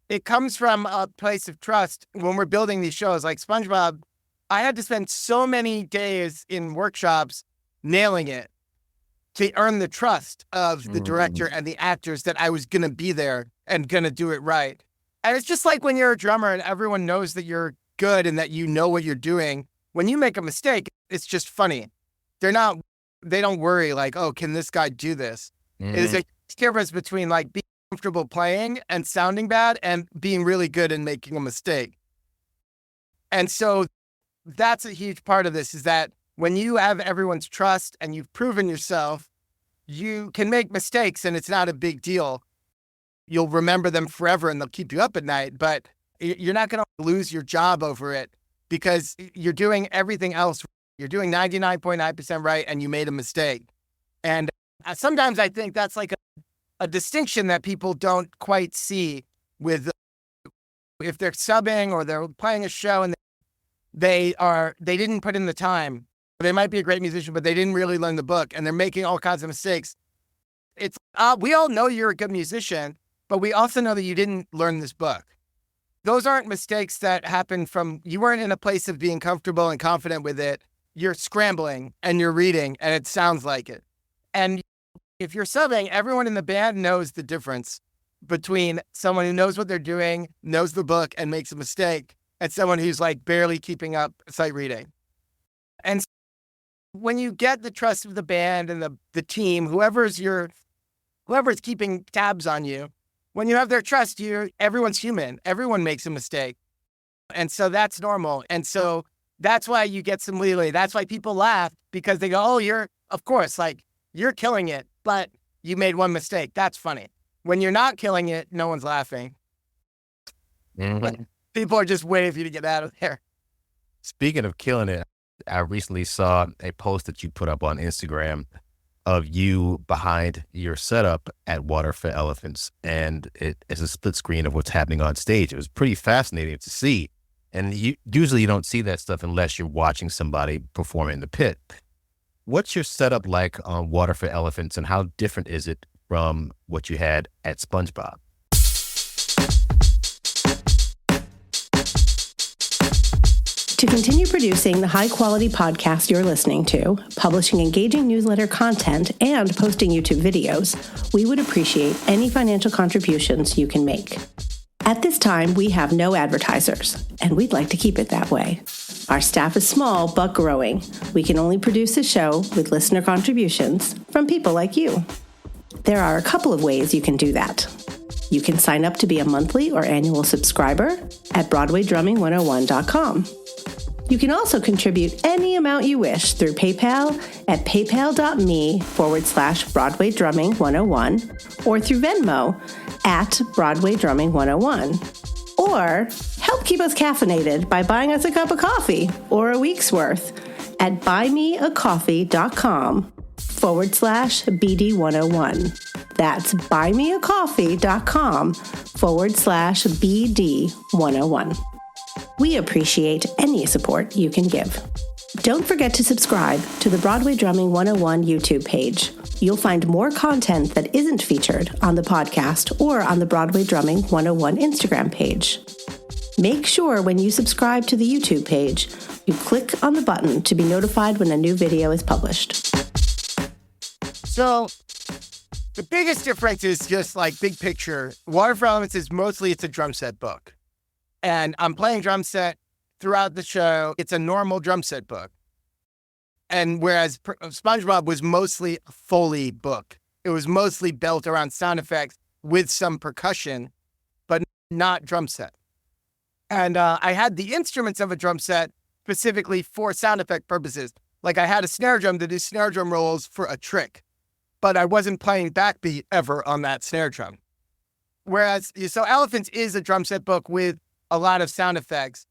It comes from a place of trust. When we're building these shows like SpongeBob, I had to spend so many days in workshops nailing it to earn the trust of the director and the actors that I was going to be there and going to do it right. And it's just like when you're a drummer and everyone knows that you're good and that you know what you're doing. When you make a mistake, it's just funny. They don't worry like, oh, can this guy do this? There's a difference between like being comfortable playing and sounding bad and being really good and making a mistake. And so that's a huge part of this, is that when you have everyone's trust and you've proven yourself, you can make mistakes and it's not a big deal. You'll remember them forever and they'll keep you up at night, but you're not going to lose your job over it because you're doing everything else. You're doing 99.9% right and you made a mistake. And sometimes I think that's like a distinction that people don't quite see with if they're subbing or they're playing a show and they didn't put in the time. They might be a great musician, but they didn't really learn the book and they're making all kinds of mistakes. It's we all know you're a good musician, but we also know that you didn't learn this book. Those aren't mistakes that happen from, you weren't in a place of being comfortable and confident with it. You're scrambling and you're reading and it sounds like it. And if you're subbing, everyone in the band knows the difference between someone who knows what they're doing, knows the book and makes a mistake, and someone who's like barely keeping up sight reading. And when you get the trust of the band and the team, whoever's keeping tabs on you, when you have their trust, everyone's human. Everyone makes a mistake. And so that's normal. And so that's why you get some leeway. That's why people laugh, because they go, oh, you're killing it, but you made one mistake. That's funny. When you're not killing it, no one's laughing. Mm-hmm. People are just waiting for you to get out of there. Speaking of killing it, I recently saw a post that you put up on Instagram of you behind your setup at Water for Elephants. And it is a split screen of what's happening on stage. It was pretty fascinating to see. And usually you don't see that stuff unless you're watching somebody perform in the pit. What's your setup like on Water for Elephants, and how different is it from what you had at SpongeBob? To continue producing the high-quality podcast you're listening to, publishing engaging newsletter content, and posting YouTube videos, we would appreciate any financial contributions you can make. At this time, we have no advertisers, and we'd like to keep it that way. Our staff is small but growing. We can only produce a show with listener contributions from people like you. There are a couple of ways you can do that. You can sign up to be a monthly or annual subscriber at BroadwayDrumming101.com. You can also contribute any amount you wish through PayPal at paypal.me/BroadwayDrumming101 or through Venmo at BroadwayDrumming101. Or help keep us caffeinated by buying us a cup of coffee or a week's worth at buymeacoffee.com/BD101. That's buymeacoffee.com/BD101. We appreciate any support you can give. Don't forget to subscribe to the Broadway Drumming 101 YouTube page. You'll find more content that isn't featured on the podcast or on the Broadway Drumming 101 Instagram page. Make sure when you subscribe to the YouTube page, you click on the button to be notified when a new video is published. So the biggest difference is just like big picture. Water for Elements is mostly it's a drum set book. And I'm playing drum set throughout the show. It's a normal drum set book. And whereas SpongeBob was mostly a Foley book, it was mostly built around sound effects with some percussion, but not drum set. And I had the instruments of a drum set specifically for sound effect purposes. Like I had a snare drum to do snare drum rolls for a trick, but I wasn't playing backbeat ever on that snare drum. Whereas, so Elephants is a drum set book with a lot of sound effects.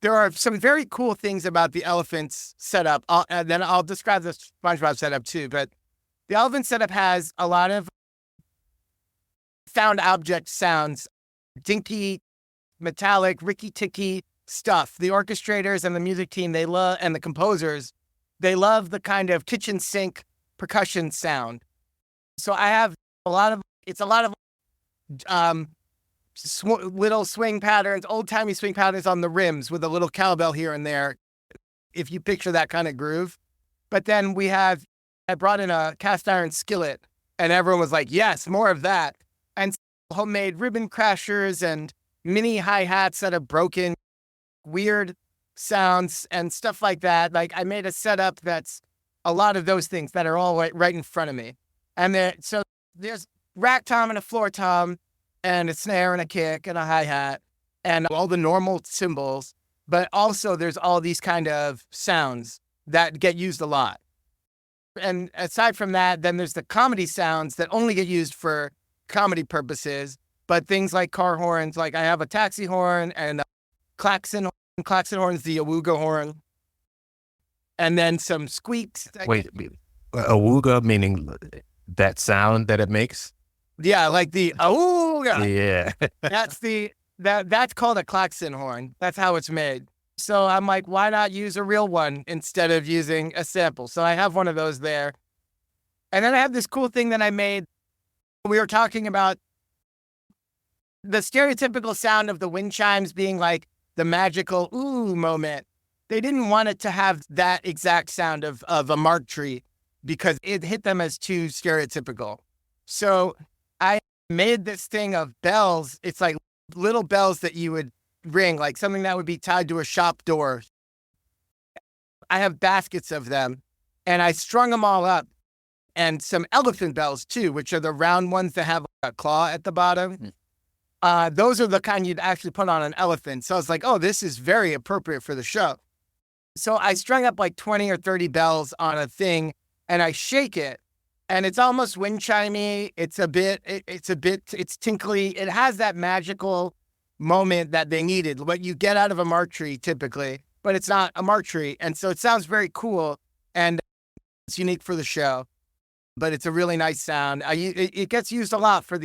There are some very cool things about the Elephants setup, and then I'll describe the SpongeBob setup too, but the Elephant setup has a lot of found object sounds, dinky, metallic, ricky-ticky stuff. The orchestrators and the music team, they love, and the composers, they love the kind of kitchen sink percussion sound. So I have a lot of little swing patterns, old-timey swing patterns on the rims with a little cowbell here and there, if you picture that kind of groove. But then I brought in a cast iron skillet, and everyone was like, yes, more of that. And homemade ribbon crashers and mini hi-hats that have broken, weird sounds and stuff like that. Like I made a setup that's a lot of those things that are all right in front of me. And so there's rack tom and a floor tom, and a snare and a kick and a hi-hat and all the normal cymbals, but also there's all these kind of sounds that get used a lot. And aside from that, then there's the comedy sounds that only get used for comedy purposes, but things like car horns, like I have a taxi horn and a klaxon horn's the awooga horn, and then some squeaks. Wait, awooga meaning that sound that it makes? Yeah, like the awooga. Yeah. That's called a klaxon horn. That's how it's made. So I'm like, why not use a real one instead of using a sample? So I have one of those there. And then I have this cool thing that I made. We were talking about the stereotypical sound of the wind chimes being like the magical ooh moment. They didn't want it to have that exact sound of a mark tree because it hit them as too stereotypical. So I made this thing of bells. It's like little bells that you would ring, like something that would be tied to a shop door. I have baskets of them, and I strung them all up. And some elephant bells, too, which are the round ones that have a claw at the bottom. Those are the kind you'd actually put on an elephant. So I was like, oh, this is very appropriate for the show. So I strung up like 20 or 30 bells on a thing, and I shake it. And it's almost wind chimey. It's tinkly. It has that magical moment that they needed, what you get out of a mark tree typically, but it's not a mark tree. And so it sounds very cool, and it's unique for the show, but it's a really nice sound. It gets used a lot for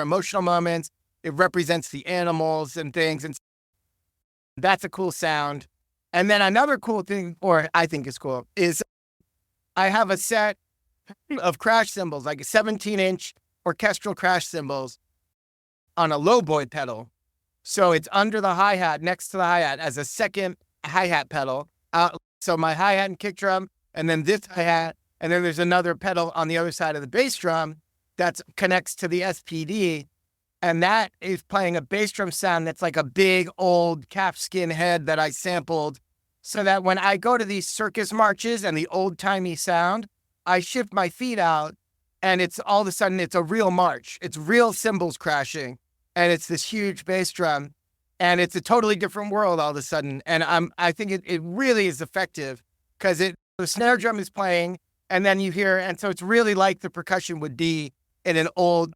emotional moments. It represents the animals and things. And that's a cool sound. And then another cool thing, or I think is cool, is I have a set of crash cymbals, like a 17-inch orchestral crash cymbals on a lowboy pedal. So it's under the hi-hat, next to the hi-hat, as a second hi-hat pedal. So my hi-hat and kick drum, and then this hi-hat, and then there's another pedal on the other side of the bass drum that connects to the SPD, and that is playing a bass drum sound that's like a big old calfskin head that I sampled, so that when I go to these circus marches and the old-timey sound, I shift my feet out, and it's all of a sudden it's a real march. It's real cymbals crashing, and it's this huge bass drum, and it's a totally different world all of a sudden. And I think it really is effective because the snare drum is playing, and then you hear, and so it's really like the percussion would be in an old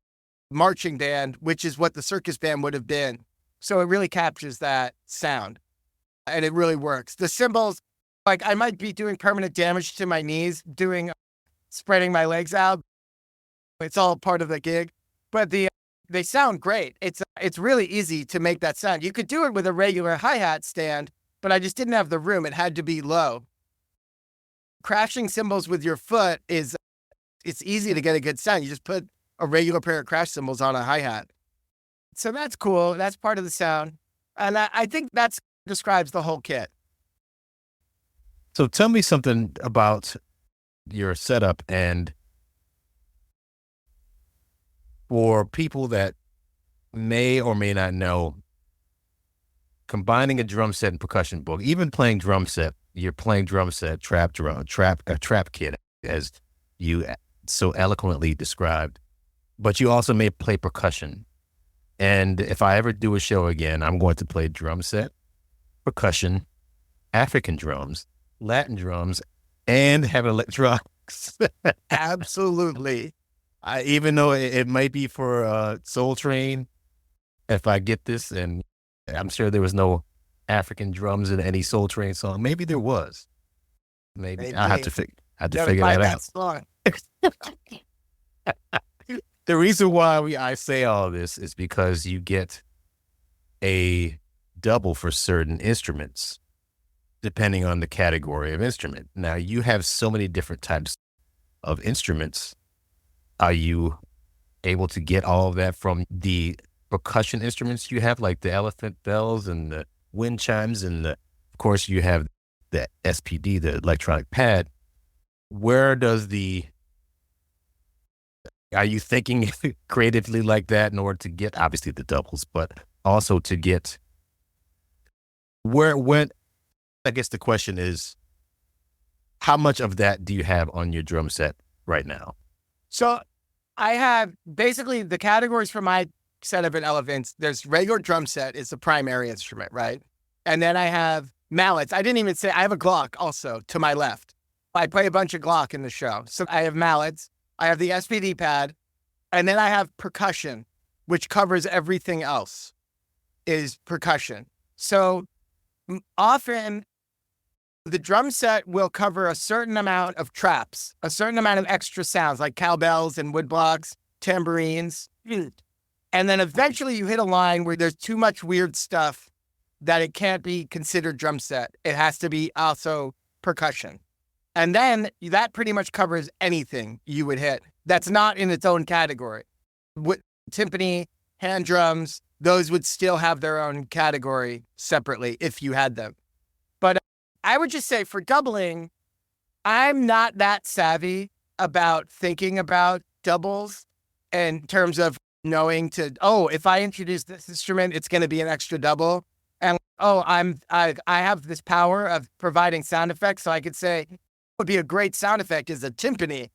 marching band, which is what the circus band would have been. So it really captures that sound, and it really works. The cymbals, like I might be doing permanent damage to my knees, spreading my legs out. It's all part of the gig, but they sound great. It's really easy to make that sound. You could do it with a regular hi-hat stand, but I just didn't have the room. It had to be low. Crashing cymbals with your foot it's easy to get a good sound. You just put a regular pair of crash cymbals on a hi-hat. So that's cool. That's part of the sound. And I think that describes the whole kit. So tell me something about your setup, and for people that may or may not know, combining a drum set and percussion book, even playing drum set, you're playing drum set, trap kit, as you so eloquently described, but you also may play percussion. And if I ever do a show again, I'm going to play drum set, percussion, African drums, Latin drums, and have electronics. Absolutely. Even though it might be for Soul Train, if I get this, and I'm sure there was no African drums in any Soul Train song. Maybe there was. Maybe I have to figure that out. Song. The reason why I say all of this is because you get a double for certain instruments, depending on the category of instrument. Now, you have so many different types of instruments. Are you able to get all of that from the percussion instruments you have, like the elephant bells and the wind chimes, and of course you have the SPD, the electronic pad? Where does are you thinking creatively like that in order to get obviously the doubles, but also to get when I guess the question is, how much of that do you have on your drum set right now? So I have basically the categories for my setup at Elephants. There's regular drum set is the primary instrument, right? And then I have mallets. I didn't even say I have a Glock also to my left. I play a bunch of Glock in the show. So I have mallets. I have the SPD pad, and then I have percussion, which covers everything else is percussion. So often the drum set will cover a certain amount of traps, a certain amount of extra sounds like cowbells and woodblocks, tambourines. And then eventually you hit a line where there's too much weird stuff that it can't be considered drum set. It has to be also percussion. And then that pretty much covers anything you would hit that's not in its own category. With timpani, hand drums, those would still have their own category separately if you had them. But I would just say for doubling, I'm not that savvy about thinking about doubles in terms of knowing if I introduce this instrument, it's going to be an extra double. And, I have this power of providing sound effects. So I could say, would be a great sound effect is a timpani.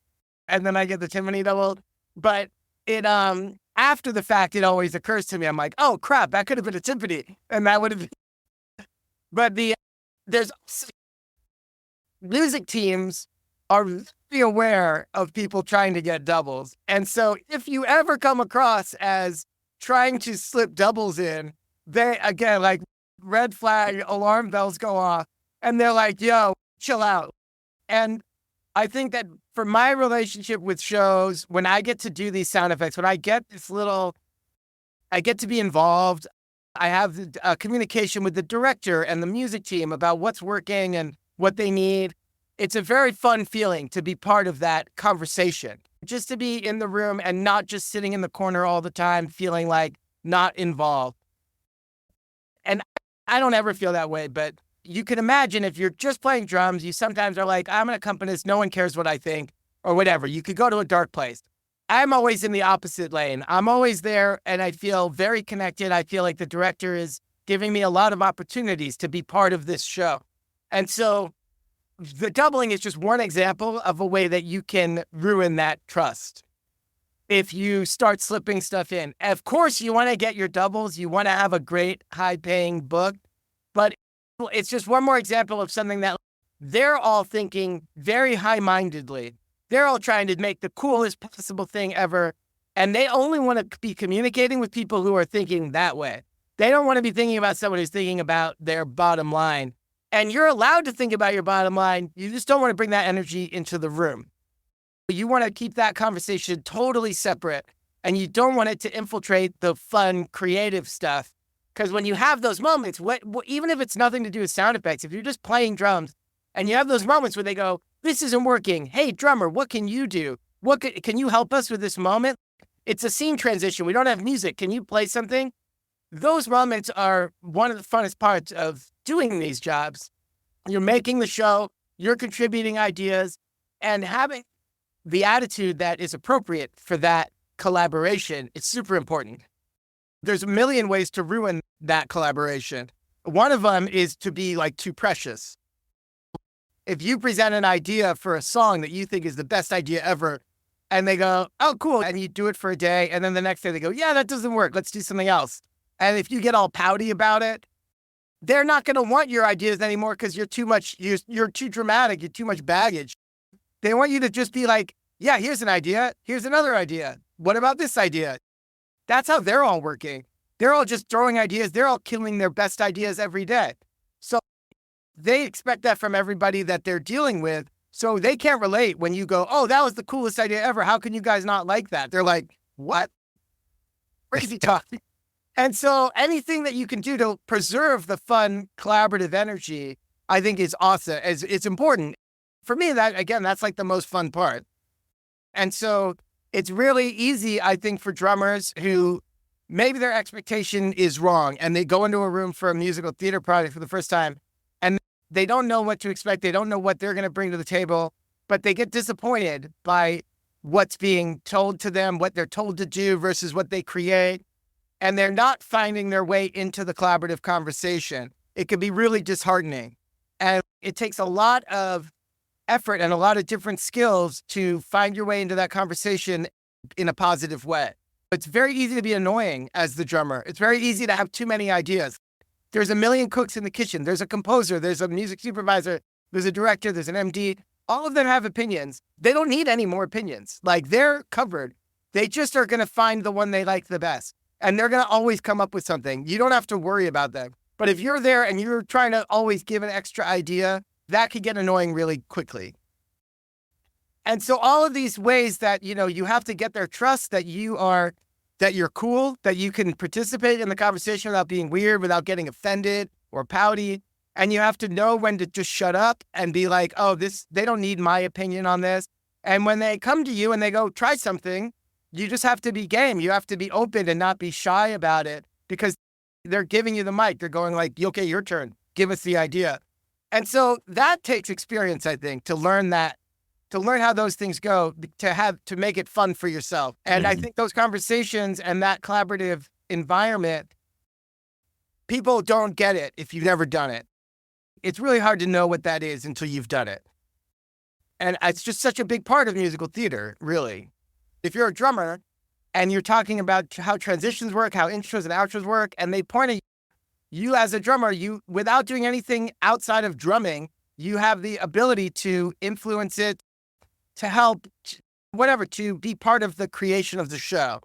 And then I get the timpani doubled. But it, after the fact, it always occurs to me. I'm like, oh crap, that could have been a timpani. And that would have been, but there's music teams are very aware of people trying to get doubles. And so if you ever come across as trying to slip doubles in, they, again, like red flag alarm bells go off and they're like, yo, chill out. And I think that for my relationship with shows, when I get to do these sound effects, when I get I get to be involved. I have communication with the director and the music team about what's working and what they need. It's a very fun feeling to be part of that conversation, just to be in the room and not just sitting in the corner all the time, feeling like not involved. And I don't ever feel that way, but you can imagine if you're just playing drums, you sometimes are like, I'm an accompanist, no one cares what I think, or whatever. You could go to a dark place. I'm always in the opposite lane. I'm always there, and I feel very connected. I feel like the director is giving me a lot of opportunities to be part of this show. And so the doubling is just one example of a way that you can ruin that trust. if you start slipping stuff in. Of course, you want to get your doubles. You want to have a great high-paying book. But it's just one more example of something that they're all thinking very high-mindedly. They're all trying to make the coolest possible thing ever. And they only want to be communicating with people who are thinking that way. They don't want to be thinking about someone who's thinking about their bottom line. And you're allowed to think about your bottom line. You just don't want to bring that energy into the room. You want to keep that conversation totally separate. And you don't want it to infiltrate the fun, creative stuff. Because when you have those moments, even if it's nothing to do with sound effects, if you're just playing drums and you have those moments where they go, this isn't working. Hey, drummer, what can you do? Can you help us with this moment? It's a scene transition. We don't have music. Can you play something? Those moments are one of the funnest parts of doing these jobs. You're making the show, you're contributing ideas, and having the attitude that is appropriate for that collaboration is super important. There's a million ways to ruin that collaboration. One of them is to be like too precious. If you present an idea for a song that you think is the best idea ever, and they go, oh, cool, and you do it for a day, and then the next day they go, yeah, that doesn't work. Let's do something else. And if you get all pouty about it, they're not going to want your ideas anymore because you're too much, you're too dramatic, you're too much baggage. They want you to just be like, yeah, here's an idea. Here's another idea. What about this idea? That's how they're all working. They're all just throwing ideas. They're all killing their best ideas every day. So they expect that from everybody that they're dealing with. So they can't relate when you go, oh, that was the coolest idea ever. How can you guys not like that? They're like, what? Crazy talk. And so anything that you can do to preserve the fun, collaborative energy, I think is awesome. It's important. For me, that's like the most fun part. And so it's really easy, I think, for drummers who maybe their expectation is wrong and they go into a room for a musical theater project for the first time and they don't know what to expect. They don't know what they're going to bring to the table, but they get disappointed by what's being told to them, what they're told to do versus what they create. And they're not finding their way into the collaborative conversation. It can be really disheartening. And it takes a lot of effort and a lot of different skills to find your way into that conversation in a positive way. It's very easy to be annoying as the drummer. It's very easy to have too many ideas. There's a million cooks in the kitchen. There's a composer. There's a music supervisor. There's a director. There's an MD. All of them have opinions. They don't need any more opinions. Like, they're covered. They just are going to find the one they like the best. And they're going to always come up with something. You don't have to worry about them. But if you're there and you're trying to always give an extra idea, that could get annoying really quickly. And so all of these ways that, you have to get their trust that you're cool, that you can participate in the conversation without being weird, without getting offended or pouty. And you have to know when to just shut up and be like, oh, they don't need my opinion on this. And when they come to you and they go, try something, you just have to be game. You have to be open and not be shy about it because they're giving you the mic. They're going like, okay, your turn. Give us the idea. And so that takes experience, I think, to learn how those things go, to make it fun for yourself. And I think those conversations and that collaborative environment, people don't get it if you've never done it. It's really hard to know what that is until you've done it. And it's just such a big part of musical theater, really. If you're a drummer and you're talking about how transitions work, how intros and outros work, and they point at you as a drummer, without doing anything outside of drumming, you have the ability to influence it, to help, to be part of the creation of the show.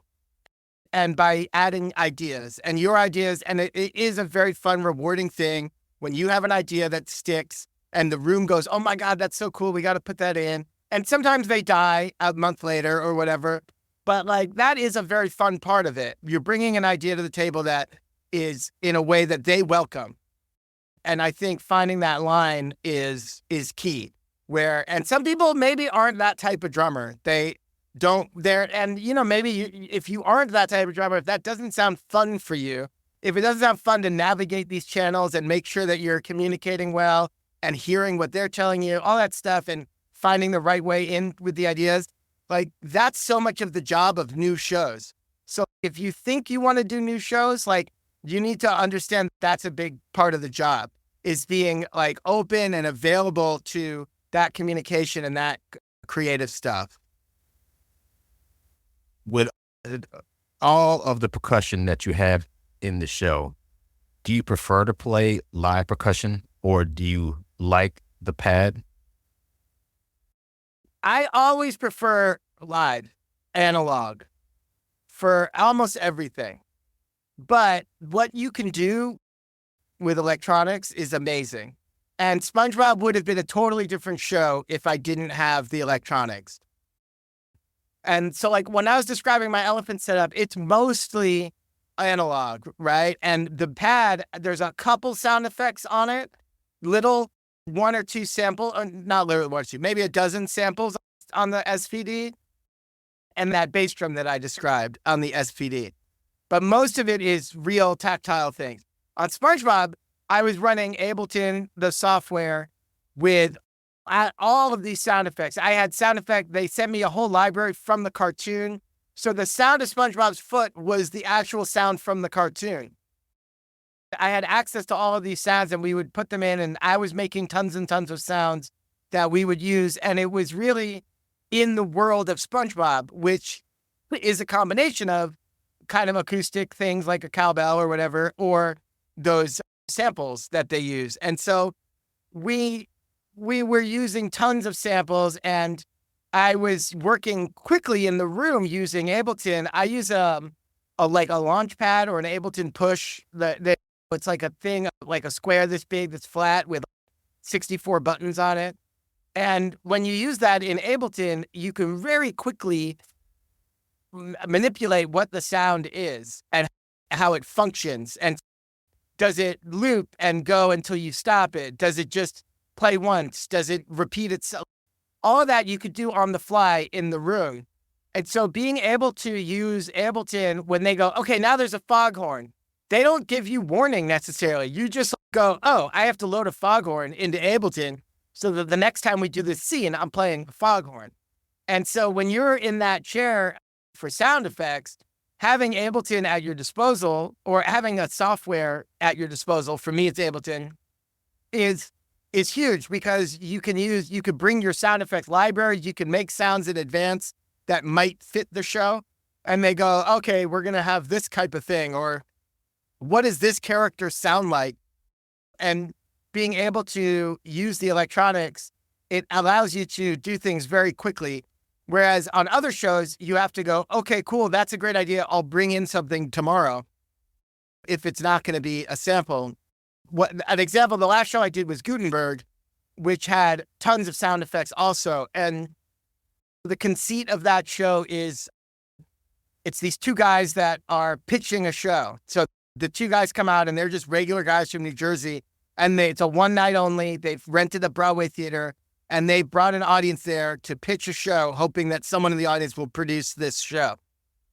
And by adding ideas and your ideas, and it is a very fun, rewarding thing when you have an idea that sticks and the room goes, oh my God, that's so cool. We got to put that in. And sometimes they die a month later or whatever. But that is a very fun part of it. You're bringing an idea to the table that is in a way that they welcome. And I think finding that line is key. And some people maybe aren't that type of drummer. Maybe if you aren't that type of drummer, if that doesn't sound fun for you, if it doesn't sound fun to navigate these channels and make sure that you're communicating well and hearing what they're telling you, all that stuff, and finding the right way in with the ideas, that's so much of the job of new shows. So if you think you want to do new shows, you need to understand that's a big part of the job, is being open and available to that communication and that creative stuff. with all of the percussion that you have in the show, do you prefer to play live percussion or do you like the pad? I always prefer live, analog for almost everything. But what you can do with electronics is amazing. And SpongeBob would have been a totally different show if I didn't have the electronics. And so, like, when I was describing my elephant setup, it's mostly analog, right? And the pad, there's a couple sound effects on it, little one or two sample, or not literally one or two, maybe a dozen samples on the SVD, and that bass drum that I described on the SVD. But most of it is real tactile things. On SpongeBob, I was running Ableton, the software, with all of these sound effects. I had sound effect. They sent me a whole library from the cartoon. So the sound of SpongeBob's foot was the actual sound from the cartoon. I had access to all of these sounds and we would put them in, and I was making tons and tons of sounds that we would use. And it was really in the world of SpongeBob, which is a combination of kind of acoustic things like a cowbell or whatever, or those samples that they use. And so we were using tons of samples, and I was working quickly in the room using Ableton. I use a launch pad or an Ableton push that it's like a thing, like a square this big that's flat with 64 buttons on it. And when you use that in Ableton, you can very quickly manipulate what the sound is and how it functions. And does it loop and go until you stop it? Does it just play once? Does it repeat itself? All of that you could do on the fly in the room. And so being able to use Ableton when they go, okay, now there's a foghorn. They don't give you warning necessarily. You just go, oh, I have to load a foghorn into Ableton so that the next time we do this scene, I'm playing a foghorn. And so when you're in that chair for sound effects, having Ableton at your disposal or having a software at your disposal, for me, it's Ableton, is huge because you could bring your sound effects library, you can make sounds in advance that might fit the show. And they go, okay, we're going to have this type of thing, or what does this character sound like? And being able to use the electronics, it allows you to do things very quickly. Whereas on other shows, you have to go, okay, cool, that's a great idea. I'll bring in something tomorrow if it's not going to be a sample. An example, the last show I did was Gutenberg, which had tons of sound effects also. And the conceit of that show is it's these two guys that are pitching a show. So the two guys come out and they're just regular guys from New Jersey. And it's a one night only. They've rented a Broadway theater and they brought an audience there to pitch a show, hoping that someone in the audience will produce this show.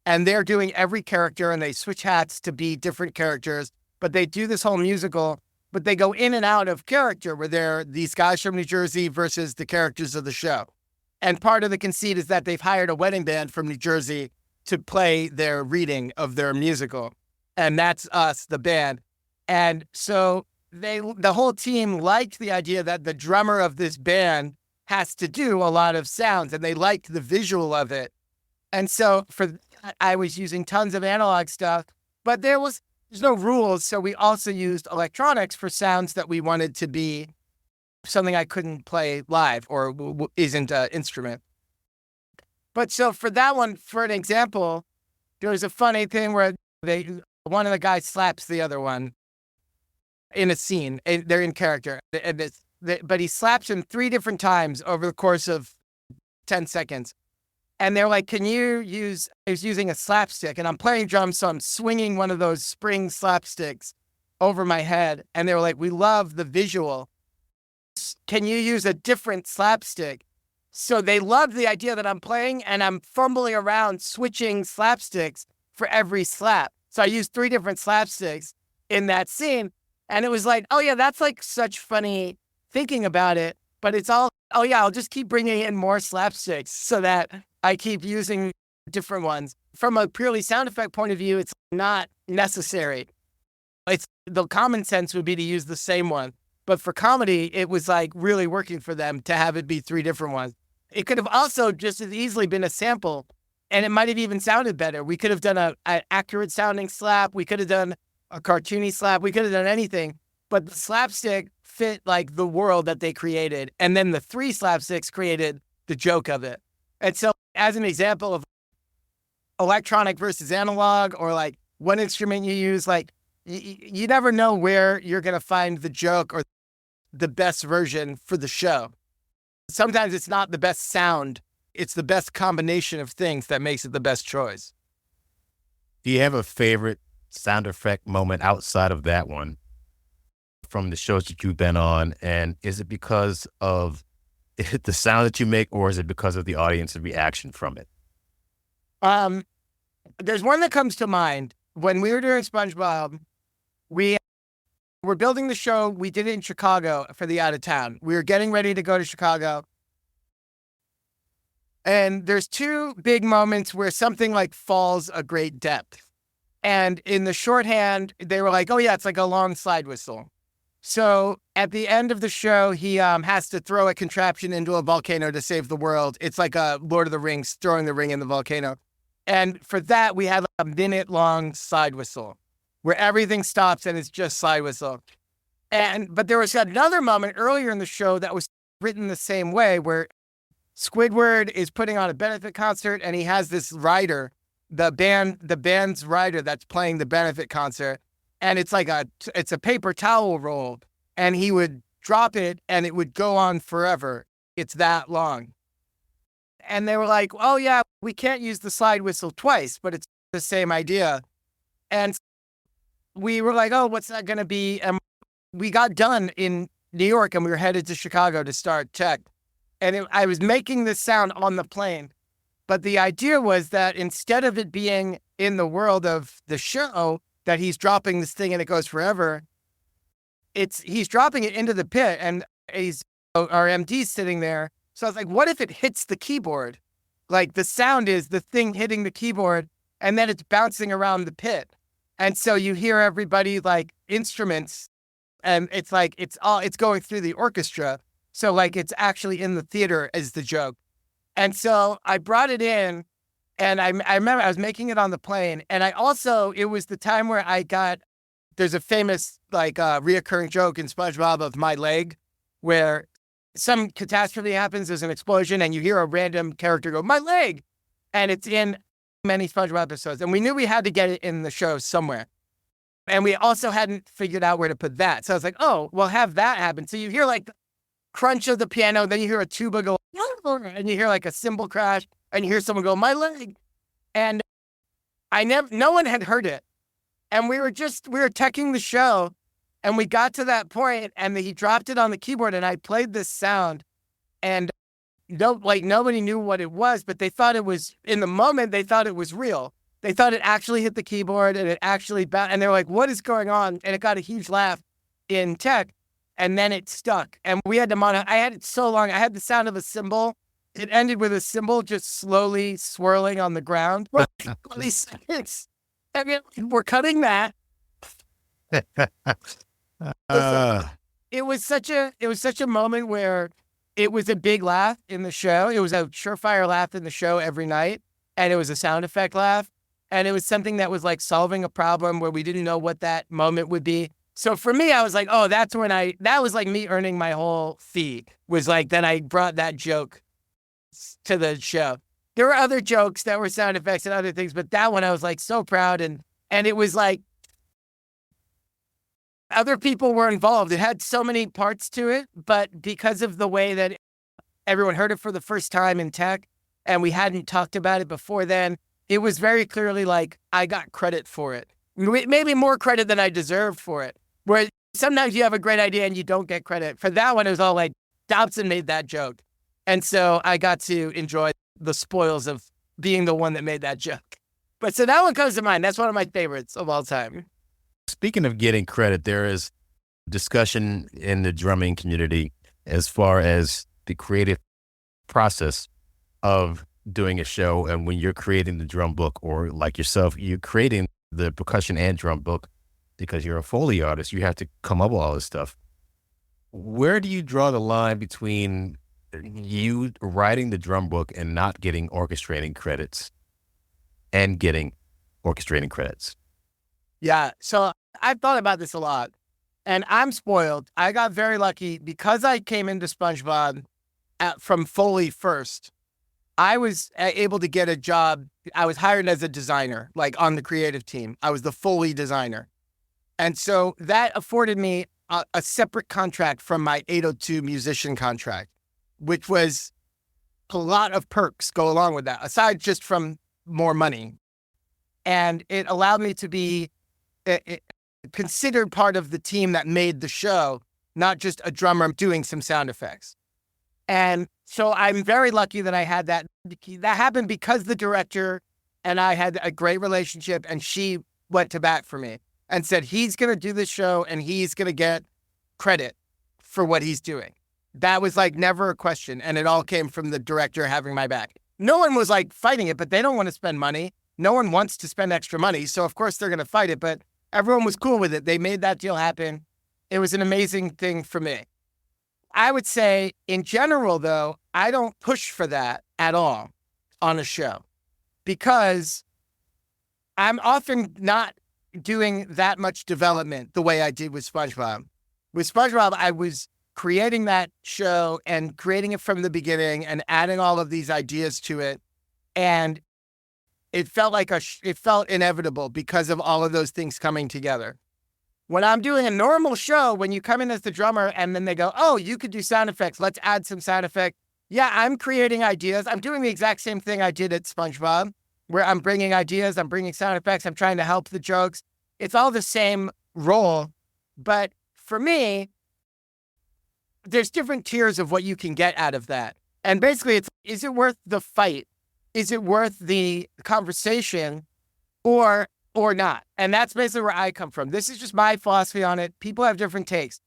And they're doing every character and they switch hats to be different characters, but they do this whole musical, but they go in and out of character where they're these guys from New Jersey versus the characters of the show. And part of the conceit is that they've hired a wedding band from New Jersey to play their reading of their musical. And that's us, the band. And so the whole team liked the idea that the drummer of this band has to do a lot of sounds, and they liked the visual of it. And so I was using tons of analog stuff, but there's no rules. So we also used electronics for sounds that we wanted to be something I couldn't play live or isn't an instrument. But so for that one, for an example, there was a funny thing where one of the guys slaps the other one in a scene, and they're in character, but he slaps him 3 different times over the course of 10 seconds. And they're like, I was using a slapstick, and I'm playing drums, so I'm swinging one of those spring slapsticks over my head. And they were like, we love the visual. Can you use a different slapstick? So they loved the idea that I'm playing and I'm fumbling around switching slapsticks for every slap. So I used 3 different slapsticks in that scene. And it was like, oh yeah, that's like such funny thinking about it. But it's all, oh yeah, I'll just keep bringing in more slapsticks so that I keep using different ones. From a purely sound effect point of view, it's not necessary. The common sense would be to use the same one. But for comedy, it was like really working for them to have it be 3 different ones. It could have also just as easily been a sample And it might have even sounded better. We could have done an accurate sounding slap. We could have done a cartoony slap. We could have done anything. But the slapstick fit like the world that they created. And then the 3 slapsticks created the joke of it. And so as an example of electronic versus analog, or like what instrument you use, like you never know where you're going to find the joke or the best version for the show. Sometimes it's not the best sound. It's the best combination of things that makes it the best choice. Do you have a favorite sound effect moment outside of that one from the shows that you've been on? And is it because of the sound that you make, or is it because of the audience's reaction from it? There's one that comes to mind. When we were doing SpongeBob, we were building the show. We did it in Chicago for the out of town. We were getting ready to go to Chicago. And there's 2 big moments where something like falls a great depth. And in the shorthand, they were like, oh yeah, it's like a long slide whistle. So at the end of the show, he has to throw a contraption into a volcano to save the world. It's like a Lord of the Rings, throwing the ring in the volcano. And for that, we had like a minute-long slide whistle where everything stops and it's just slide whistle. But there was another moment earlier in the show that was written the same way, where Squidward is putting on a benefit concert and he has this rider, the band's rider that's playing the benefit concert. And it's like it's a paper towel roll, and he would drop it and it would go on forever. It's that long. And they were like, oh yeah, we can't use the slide whistle twice, but it's the same idea. And we were like, oh, what's that going to be? And we got done in New York and we were headed to Chicago to start tech. And I was making this sound on the plane. But the idea was that instead of it being in the world of the show, that he's dropping this thing and it goes forever, he's dropping it into the pit, and our MD's sitting there. So I was like, what if it hits the keyboard? Like the sound is the thing hitting the keyboard, and then it's bouncing around the pit. And so you hear everybody like instruments, and it's like, it's going through the orchestra. So like it's actually in the theater is the joke. And so I brought it in, and I remember I was making it on the plane. And it was the time where there's a famous like reoccurring joke in SpongeBob of my leg, where some catastrophe happens, there's an explosion, and you hear a random character go, my leg. And it's in many SpongeBob episodes. And we knew we had to get it in the show somewhere. And we also hadn't figured out where to put that. So I was like, oh, we'll have that happen. So you hear like the crunch of the piano, then you hear a tuba go, and you hear like a cymbal crash, and you hear someone go, my leg. And no one had heard it. And we were teching the show, and we got to that point, and he dropped it on the keyboard, and I played this sound, and nobody knew what it was, but they thought it was, in the moment, they thought it was real. They thought it actually hit the keyboard, and it actually and they were like, what is going on? And it got a huge laugh in tech, and then it stuck. And we had I had it so long. I had the sound of a cymbal. It ended with a cymbal just slowly swirling on the ground for 20 seconds. I mean, we're cutting that. It was such a moment where it was a big laugh in the show. It was a surefire laugh in the show every night. And it was a sound effect laugh. And it was something that was like solving a problem where we didn't know what that moment would be. So for me, I was like, oh, that was like me earning my whole fee, was like, then I brought that joke to the show. There were other jokes that were sound effects and other things, but that one I was like so proud. And it was like, other people were involved. It had so many parts to it, but because of the way that everyone heard it for the first time in tech, and we hadn't talked about it before then, it was very clearly like I got credit for it. Maybe more credit than I deserved for it. Where sometimes you have a great idea and you don't get credit. For that one, it was all like, Dobson made that joke. And so I got to enjoy the spoils of being the one that made that joke. But so that one comes to mind. That's one of my favorites of all time. Speaking of getting credit, there is discussion in the drumming community as far as the creative process of doing a show. And when you're creating the drum book, or like yourself, you're creating the percussion and drum book because you're a Foley artist, you have to come up with all this stuff. Where do you draw the line between you writing the drum book and not getting orchestrating credits? and getting orchestrating credits? Yeah. So I've thought about this a lot, and I'm spoiled. I got very lucky because I came into SpongeBob from Foley first. I was able to get a job. I was hired as a designer, like on the creative team. I was the Foley designer. And so that afforded me a separate contract from my 802 musician contract, which was a lot of perks go along with that, aside just from more money. And it allowed me to be considered part of the team that made the show, not just a drummer doing some sound effects. And so I'm very lucky that I had that. That happened because the director and I had a great relationship, and she went to bat for me and said, he's going to do this show and he's going to get credit for what he's doing. That was like never a question. And it all came from the director having my back. No one was like fighting it, but they don't want to spend money. No one wants to spend extra money. So of course they're going to fight it, but everyone was cool with it. They made that deal happen. It was an amazing thing for me. I would say in general, though, I don't push for that at all on a show because I'm often not doing that much development the way I did with SpongeBob. With SpongeBob, I was creating that show and creating it from the beginning and adding all of these ideas to it. And it felt like it felt inevitable because of all of those things coming together. When I'm doing a normal show, when you come in as the drummer and then they go, oh, you could do sound effects. Let's add some sound effects. Yeah, I'm creating ideas. I'm doing the exact same thing I did at SpongeBob, where I'm bringing ideas, I'm bringing sound effects, I'm trying to help the jokes. It's all the same role. But for me, there's different tiers of what you can get out of that. And basically, is it worth the fight? Is it worth the conversation or not? And that's basically where I come from. This is just my philosophy on it. People have different takes.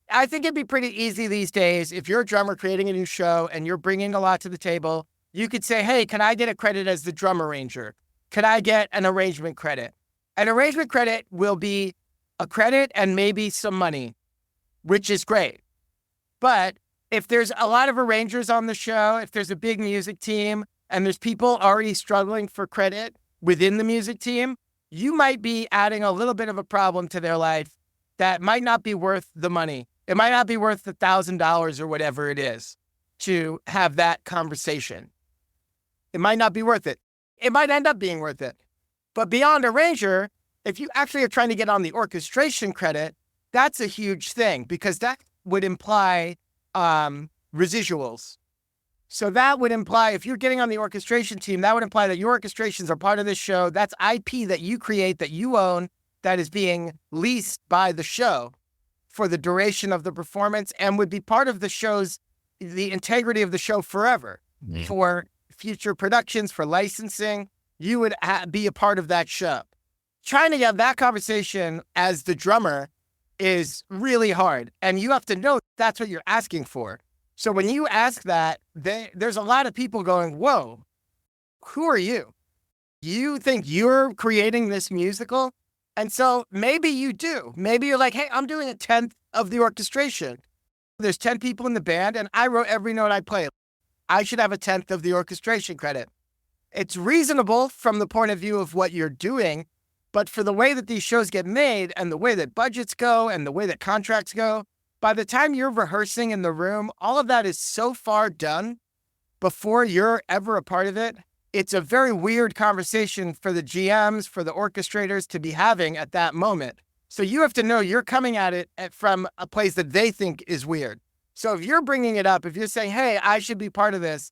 I think it'd be pretty easy these days. If you're a drummer creating a new show and you're bringing a lot to the table, you could say, hey, can I get a credit as the drum arranger? Could I get an arrangement credit? An arrangement credit will be a credit and maybe some money, which is great. But if there's a lot of arrangers on the show, if there's a big music team and there's people already struggling for credit within the music team, you might be adding a little bit of a problem to their life that might not be worth the money. It might not be worth the $1,000 or whatever it is to have that conversation. It might not be worth it. It might end up being worth it. But beyond arranger, if you actually are trying to get on the orchestration credit, that's a huge thing because that would imply residuals. So that would imply if you're getting on the orchestration team, that would imply that your orchestrations are part of this show. That's IP that you create, that you own, that is being leased by the show for the duration of the performance and would be part of the show's, the integrity of the show forever. Mm-hmm. For future productions, for licensing, you would be a part of that show. Trying to have that conversation as the drummer is really hard. And you have to know that's what you're asking for. So when you ask that, there's a lot of people going, whoa, who are you? You think you're creating this musical? And so maybe you do. Maybe you're like, hey, I'm doing a 10th of the orchestration. There's 10 people in the band and I wrote every note I play. I should have a 10th of the orchestration credit. It's reasonable from the point of view of what you're doing, but for the way that these shows get made and the way that budgets go and the way that contracts go, by the time you're rehearsing in the room, all of that is so far done before you're ever a part of it. It's a very weird conversation for the GMs, for the orchestrators to be having at that moment. So you have to know you're coming at it from a place that they think is weird. So if you're bringing it up, if you're saying, hey, I should be part of this,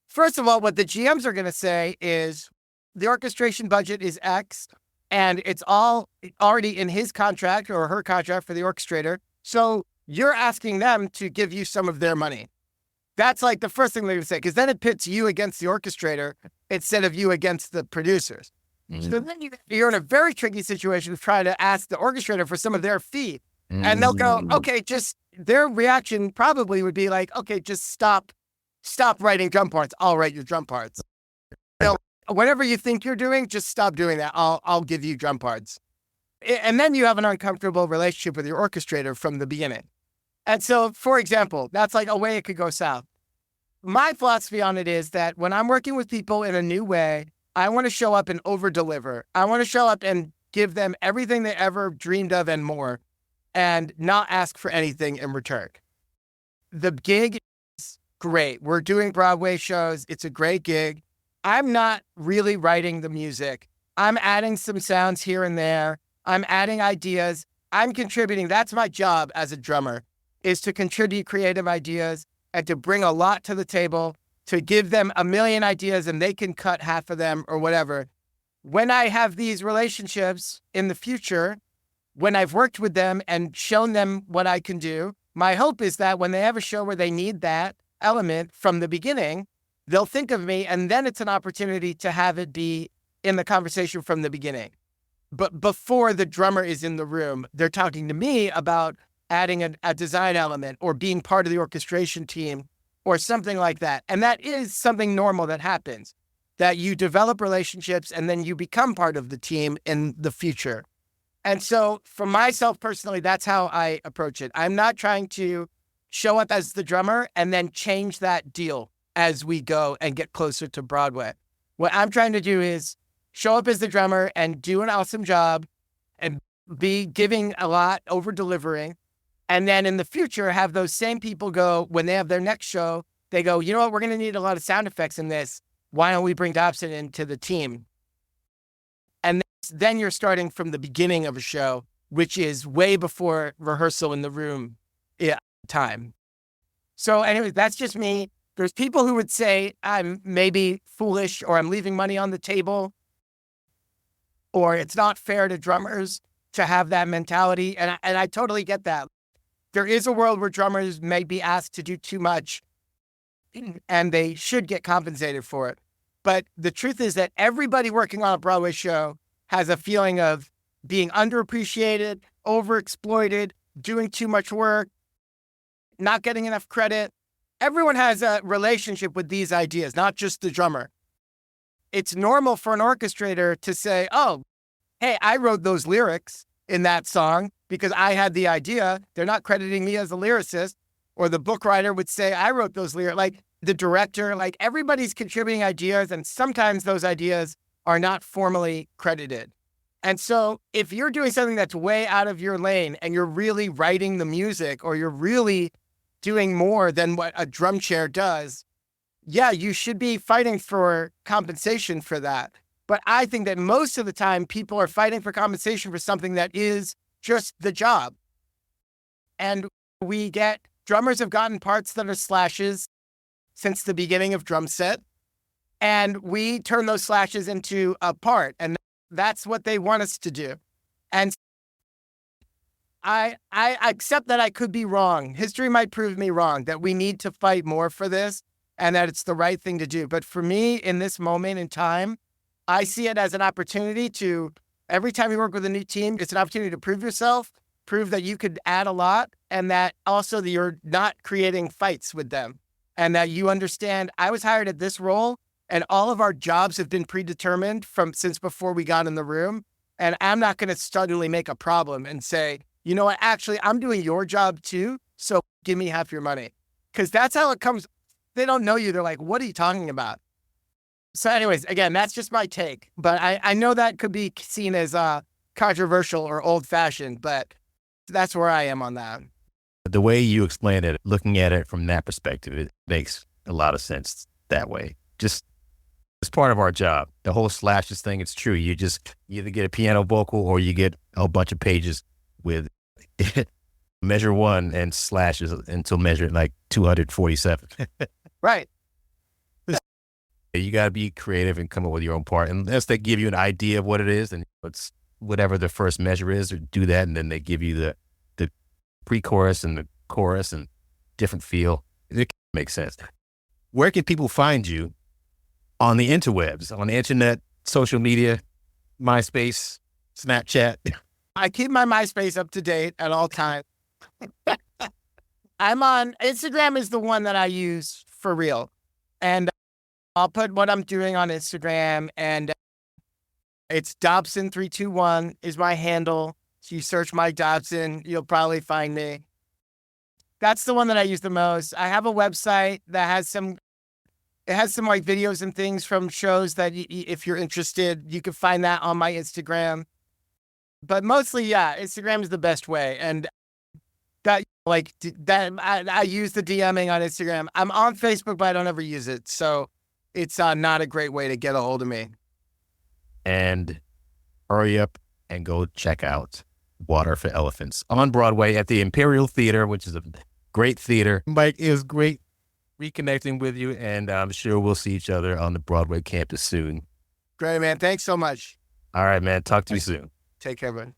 first of all, what the GMs are going to say is the orchestration budget is X and it's all already in his contract or her contract for the orchestrator. So you're asking them to give you some of their money. That's like the first thing they're going to say, because then it pits you against the orchestrator instead of you against the producers. Mm-hmm. So then you're in a very tricky situation to try to ask the orchestrator for some of their fee. Mm-hmm. And they'll go, okay, their reaction probably would be like, okay, just stop writing drum parts. I'll write your drum parts. Whatever you think you're doing, just stop doing that. I'll give you drum parts. And then you have an uncomfortable relationship with your orchestrator from the beginning. And so, for example, that's like a way it could go south. My philosophy on it is that when I'm working with people in a new way, I want to show up and over deliver. I want to show up and give them everything they ever dreamed of and more, and not ask for anything in return. The gig is great. We're doing Broadway shows. It's a great gig. I'm not really writing the music. I'm adding some sounds here and there. I'm adding ideas. I'm contributing. That's my job as a drummer, is to contribute creative ideas and to bring a lot to the table, to give them a million ideas and they can cut half of them or whatever. When I have these relationships in the future, when I've worked with them and shown them what I can do, my hope is that when they have a show where they need that element from the beginning, they'll think of me, and then it's an opportunity to have it be in the conversation from the beginning. But before the drummer is in the room, they're talking to me about adding a design element or being part of the orchestration team or something like that. And that is something normal that happens, that you develop relationships and then you become part of the team in the future. And so for myself personally, that's how I approach it. I'm not trying to show up as the drummer and then change that deal as we go and get closer to Broadway. What I'm trying to do is show up as the drummer and do an awesome job and be giving a lot, over delivering. And then in the future, have those same people go, when they have their next show, they go, you know what, we're going to need a lot of sound effects in this. Why don't we bring Dobson into the team? And then you're starting from the beginning of a show, which is way before rehearsal in the room time. So anyway, that's just me. There's people who would say I'm maybe foolish or I'm leaving money on the table or it's not fair to drummers to have that mentality. And I totally get that. There is a world where drummers may be asked to do too much and they should get compensated for it. But the truth is that everybody working on a Broadway show has a feeling of being underappreciated, overexploited, doing too much work, not getting enough credit. Everyone has a relationship with these ideas, not just the drummer. It's normal for an orchestrator to say, oh, hey, I wrote those lyrics in that song because I had the idea. They're not crediting me as a lyricist. Or the book writer would say, I wrote those lyrics. Like the director, like everybody's contributing ideas, and sometimes those ideas are not formally credited. And so if you're doing something that's way out of your lane and you're really writing the music or you're really doing more than what a drum chair does, yeah, you should be fighting for compensation for that. But I think that most of the time people are fighting for compensation for something that is just the job. And drummers have gotten parts that are slashes since the beginning of drum set. And we turn those slashes into a part. And that's what they want us to do. And I accept that I could be wrong. History might prove me wrong, that we need to fight more for this and that it's the right thing to do. But for me, in this moment in time, I see it as an opportunity to, every time you work with a new team, it's an opportunity to prove yourself, prove that you could add a lot, and that also that you're not creating fights with them. And that you understand, I was hired at this role, and all of our jobs have been predetermined since before we got in the room. And I'm not going to suddenly make a problem and say, you know what, actually, I'm doing your job too, so give me half your money. Because that's how it comes. They don't know you. They're like, what are you talking about? So anyways, again, that's just my take. But I know that could be seen as controversial or old-fashioned, but that's where I am on that. The way you explain it, looking at it from that perspective, it makes a lot of sense that way. Just it's part of our job. The whole slashes thing, it's true. You either get a piano vocal or you get a bunch of pages with measure 1 and slashes until measure like 247. Right. You got to be creative and come up with your own part. Unless they give you an idea of what it is, and it's whatever the first measure is, or do that, and then they give you the pre-chorus and the chorus and different feel. It makes sense. Where can people find you on the interwebs, on the internet, social media, MySpace, Snapchat? I keep my MySpace up to date at all times. I'm on Instagram is the one that I use for real. And I'll put what I'm doing on Instagram, and it's Dobson321 is my handle. So you search Mike Dobson, you'll probably find me. That's the one that I use the most. I have a website that has It has some like videos and things from shows that if you're interested, you can find that on my Instagram. But mostly, yeah, Instagram is the best way. And that I use the DMing on Instagram. I'm on Facebook, but I don't ever use it. So it's not a great way to get a hold of me. And hurry up and go check out Water for Elephants on Broadway at the Imperial Theater, which is a great theater. Mike, it was great reconnecting with you, and I'm sure we'll see each other on the Broadway campus soon. Great, man. Thanks so much. All right, man. Talk to you soon. Take care, man.